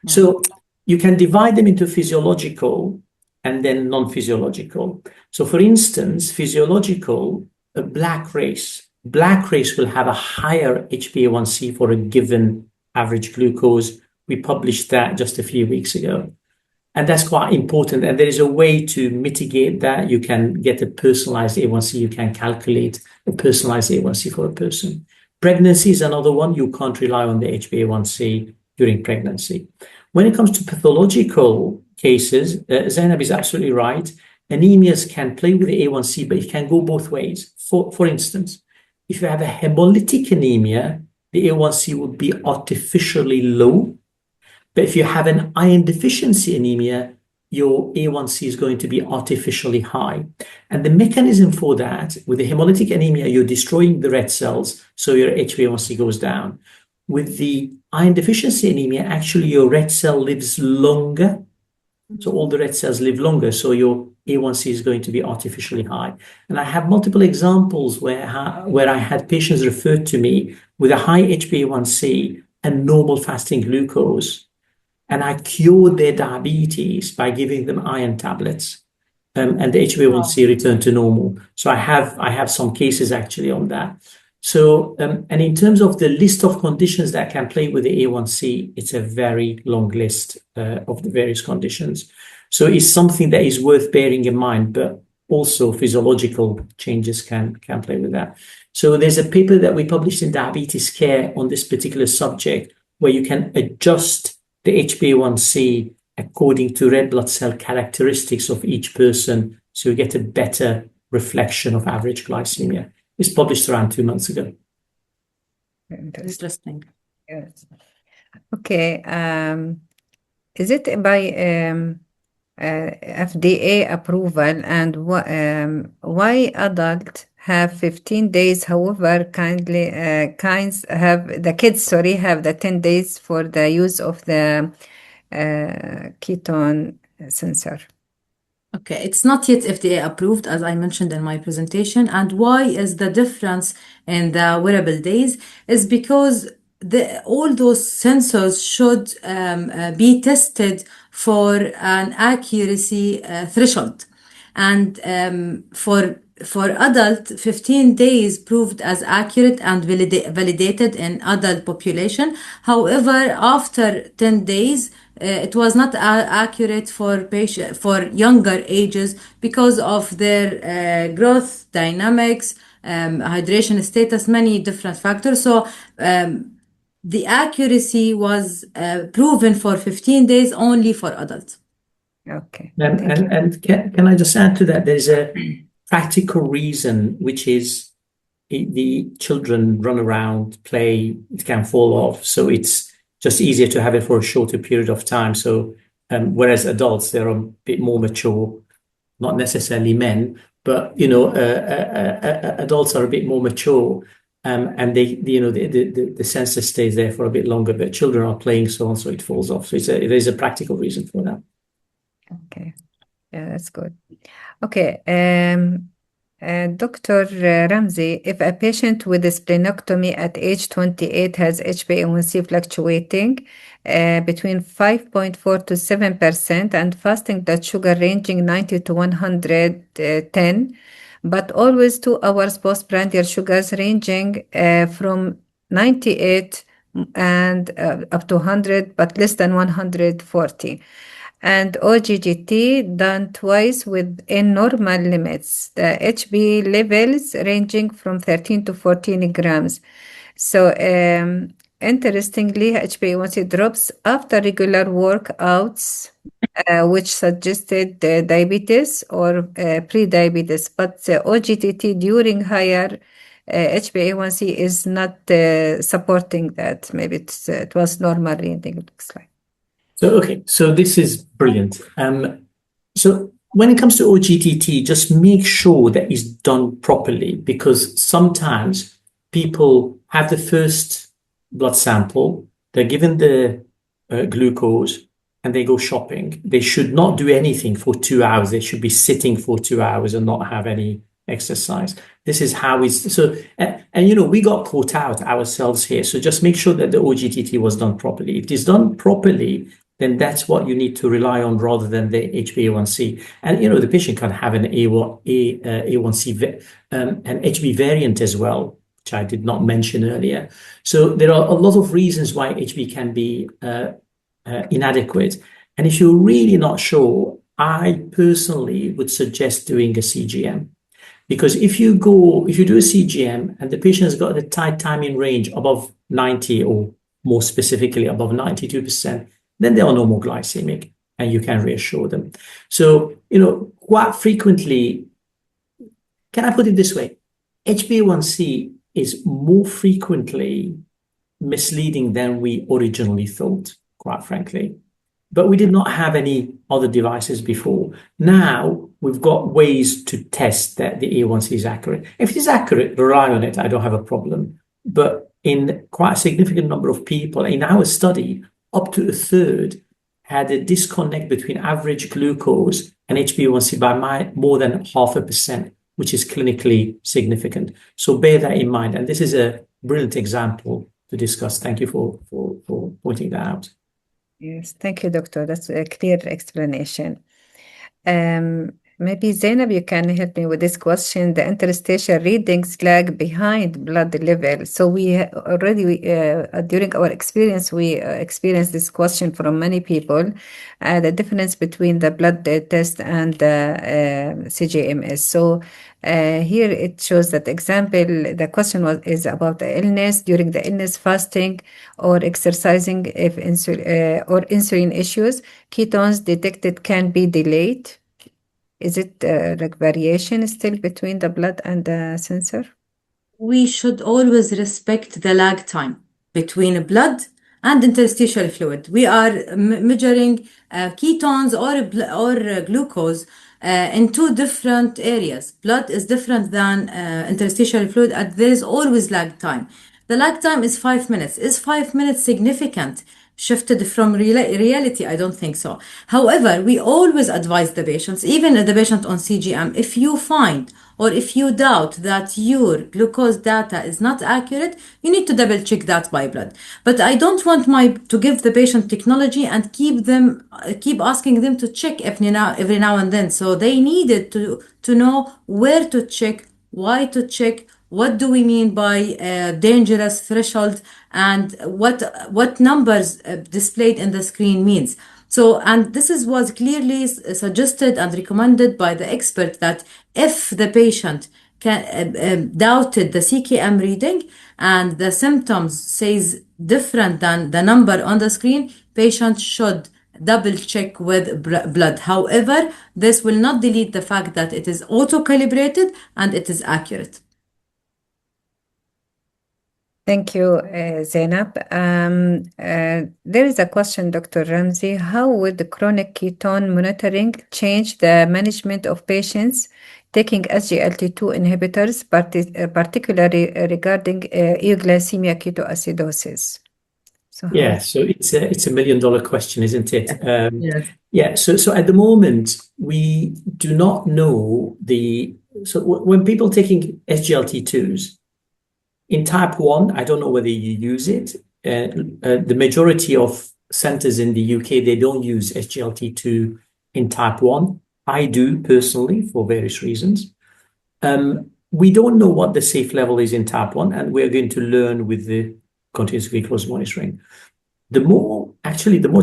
Yeah. So you can divide them into physiological and then non-physiological. So for instance, physiological, a black race will have a higher HbA1c for a given average glucose. We published that just a few weeks ago. And that's quite important. And there is a way to mitigate that. You can get a personalized A1C. You can calculate a personalized A1C for a person. Pregnancy is another one. You can't rely on the HbA1c during pregnancy. When it comes to pathological cases, Zainab is absolutely right. Anemias can play with the A1C, but it can go both ways. For instance, if you have a hemolytic anemia, the A1C would be artificially low. But if you have an iron deficiency anemia, your A1C is going to be artificially high. And the mechanism for that, with the hemolytic anemia, you're destroying the red cells, so your HbA1c goes down. With the iron deficiency anemia, actually your red cell lives longer. So all the red cells live longer, so your A1C is going to be artificially high. And I have multiple examples where I had patients referred to me with a high HbA1c and normal fasting glucose. And I cured their diabetes by giving them iron tablets. and the HbA1c returned to normal. So I have some cases actually on that. So and in terms of the list of conditions that can play with the A1C, it's a very long list of the various conditions. So it's something that is worth bearing in mind, but also physiological changes can play with that. So there's a paper that we published in Diabetes Care on this particular subject, where you can adjust the HbA1c according to red blood cell characteristics of each person, so you get a better reflection of average glycemia. It's published around 2 months ago. Interesting. Yes. Okay. Is it by FDA approval, and why adults have 15 days? However, kinds have the kids, have the 10 days for the use of the ketone sensor. Okay, it's not yet FDA approved, as I mentioned in my presentation. And why is the difference in the wearable days? Is because all those sensors should be tested for an accuracy threshold. And for adult, 15 days proved as accurate and validated in adult population. However, after 10 days, it was not accurate for younger ages because of their growth dynamics, hydration status, many different factors. So the accuracy was proven for 15 days only for adults. Okay. And can I just add to that? There's a practical reason, which is the children run around, play, it can fall off. So it's just easier to have it for a shorter period of time. So whereas adults, they're a bit more mature, not necessarily men, but adults are a bit more mature, and the sensor stays there for a bit longer. But children are playing so on, so it falls off. So there's a practical reason for that. Okay, yeah, that's good. Okay, Dr. Ramzi, if a patient with a splenectomy at age 28 has HbA1c fluctuating between 5.4 to 7% and fasting blood sugar ranging 90 to 110, but always 2 hours postprandial sugars ranging from 98 and up to 100, but less than 140. And OGGT done twice within normal limits. The HB levels ranging from 13 to 14 grams. So interestingly, HbA1c drops after regular workouts, which suggested diabetes or pre-diabetes. But OGTT during higher HbA1c is not supporting that. Maybe it was normal reading, it looks like. So this is brilliant. So when it comes to OGTT, just make sure that it's done properly, because sometimes people have the first blood sample, they're given the glucose, and they go shopping. They should not do anything for 2 hours. They should be sitting for 2 hours and not have any exercise. This is how it's so, and we got caught out ourselves here. So just make sure that the OGTT was done properly. If it is done properly, then that's what you need to rely on rather than the HbA1c. And the patient can have an A1C an HB variant as well, which I did not mention earlier. So there are a lot of reasons why HB can be inadequate. And if you're really not sure, I personally would suggest doing a CGM. Because if you do a CGM and the patient has got a tight timing range above 90, or more specifically above 92%, then they are normoglycemic and you can reassure them. So, quite frequently, can I put it this way? HbA1c is more frequently misleading than we originally thought, quite frankly. But we did not have any other devices before. Now we've got ways to test that the A1C is accurate. If it is accurate, rely on it. I don't have a problem. But in quite a significant number of people, in our study, up to a third had a disconnect between average glucose and HbA1c by more than 0.5%, which is clinically significant. So bear that in mind. And this is a brilliant example to discuss. Thank you for pointing that out. Yes, thank you, doctor. That's a clear explanation. Maybe Zainab, you can help me with this question. The interstitial readings lag behind blood level. So we already, during our experience, we experienced this question from many people, the difference between the blood test and the CGMS. So here it shows that example, the question is about the illness, during the illness, fasting or exercising if or insulin issues, ketones detected can be delayed. Is it like variation still between the blood and the sensor? We should always respect the lag time between blood and interstitial fluid. We are measuring ketones or glucose in two different areas. Blood is different than interstitial fluid, and there is always lag time. The lag time is 5 minutes. Is 5 minutes significant? Shifted from reality? I don't think so. However, we always advise the patients, even the patient on CGM, if you find or if you doubt that your glucose data is not accurate, you need to double check that by blood. But I don't want to give the patient technology and keep asking them to check every now and then. So they needed to know where to check, why to check, what do we mean by dangerous threshold, and what numbers displayed in the screen means. So, and this was clearly suggested and recommended by the expert that if the patient doubted the CKM reading and the symptoms says different than the number on the screen, patient should double check with blood. However, this will not delete the fact that it is auto-calibrated and it is accurate. Thank you, Zainab. There is a question, Dr. Ramzi. How would the chronic ketone monitoring change the management of patients taking SGLT2 inhibitors, particularly regarding euglycemia ketoacidosis? So it's a $1 million question, isn't it? Yes. Yeah. So at the moment we do not know so when people taking SGLT2s in type 1, I don't know whether you use it. The majority of centers in the UK, they don't use SGLT2 in type 1. I do personally for various reasons. We don't know what the safe level is in type 1, and we're going to learn with the continuous glucose monitoring. The more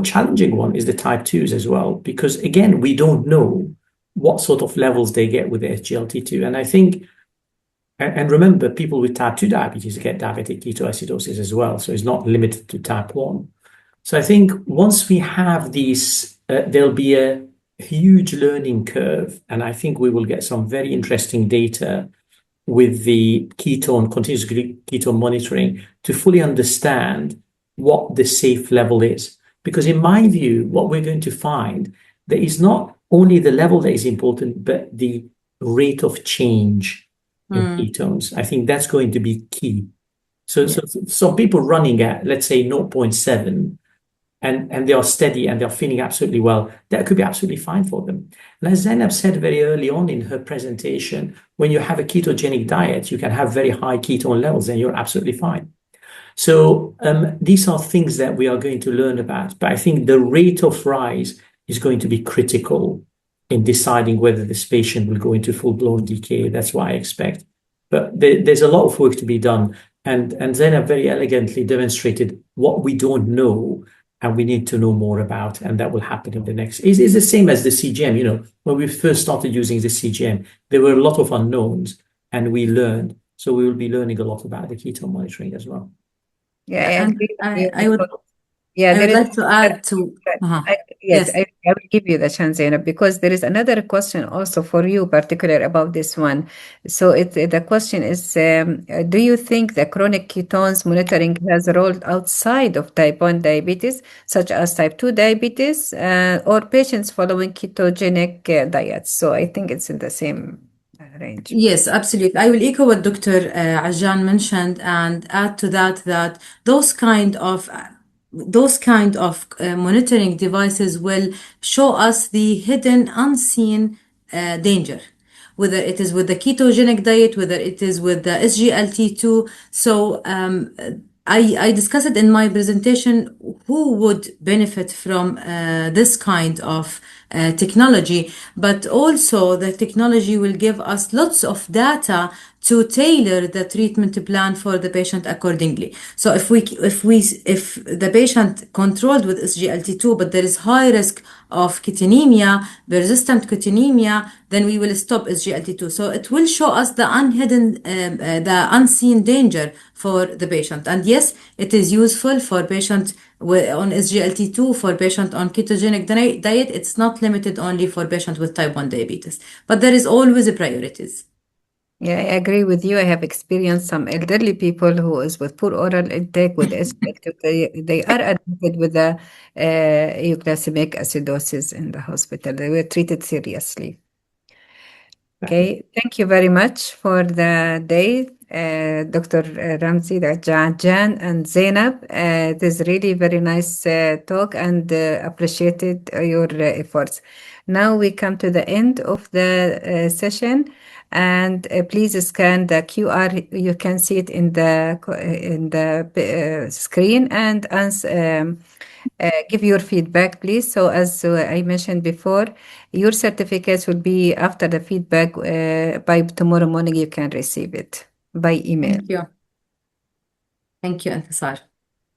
challenging one is the type 2s as well, because again, we don't know what sort of levels they get with the SGLT2. And I think, and remember, people with type 2 diabetes get diabetic ketoacidosis as well. So it's not limited to type 1. So I think once we have these, there'll be a huge learning curve. And I think we will get some very interesting data with the continuous ketone monitoring to fully understand what the safe level is. Because in my view, what we're going to find, there is not only the level that is important, but the rate of change in ketones. I think that's going to be key. So some people running at, let's say, 0.7, and they are steady and they're feeling absolutely well, that could be absolutely fine for them. And as Zainab said very early on in her presentation, when you have a ketogenic diet, you can have very high ketone levels and you're absolutely fine. So these are things that we are going to learn about. But I think the rate of rise is going to be critical in deciding whether this patient will go into full-blown decay. That's what I expect. But there's a lot of work to be done. And Zainab very elegantly demonstrated what we don't know and we need to know more about, and that will happen in the next. It's the same as the CGM. You know, when we first started using the CGM, there were a lot of unknowns, and we learned. So we will be learning a lot about the ketone monitoring as well. Yeah, I And agree with you. I would Yeah, I there would is. like to add to Yes, yes. I will give you the chance, Zainab, because there is another question also for you, particular about this one. So the question is, do you think the chronic ketones monitoring has rolled outside of type 1 diabetes, such as type 2 diabetes, or patients following ketogenic diets? So I think it's in the same range. Yes, absolutely. I will echo what Dr. Ajjan mentioned and add to that those kind of monitoring devices will show us the hidden, unseen danger, whether it is with the ketogenic diet, whether it is with the SGLT2. So I discussed it in my presentation who would benefit from this kind of technology, but also the technology will give us lots of data to tailor the treatment plan for the patient accordingly. So if the patient controlled with SGLT2, but there is high risk of ketonemia, persistent ketonemia, then we will stop SGLT2. So it will show us the the unseen danger for the patient. And yes, it is useful for patient on SGLT2, for patient on ketogenic diet. It's not limited only for patient with type 1 diabetes, but there is always priorities. Yeah, I agree with you. I have experienced some elderly people who is with poor oral intake with SGLT2. They are admitted with a euglycemic acidosis in the hospital. They were treated seriously. Okay, thank you very much for the day, Dr. Ramzi, Jan, and Zainab. It is really very nice talk and appreciated your efforts. Now we come to the end of the session, and please scan the QR. You can see it in the screen and give your feedback, please. So as I mentioned before, your certificates will be after the feedback. By tomorrow morning, you can receive it by email. Thank you. Thank you, Intisar.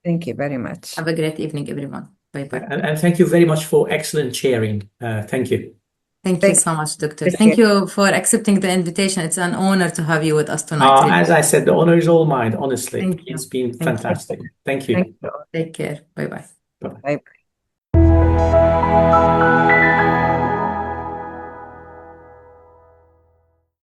Thank you very much. Have a great evening, everyone. Bye-bye. And thank you very much for excellent chairing. Thank you. Thank you so much, Doctor. Take Thank care. you for accepting the invitation. It's an honor to have you with us tonight. Really. As I said, the honor is all mine, honestly. Thank you. It's been Thank you. fantastic. Thank you. Thank you. Take care. Bye-bye. Bye-bye. Bye.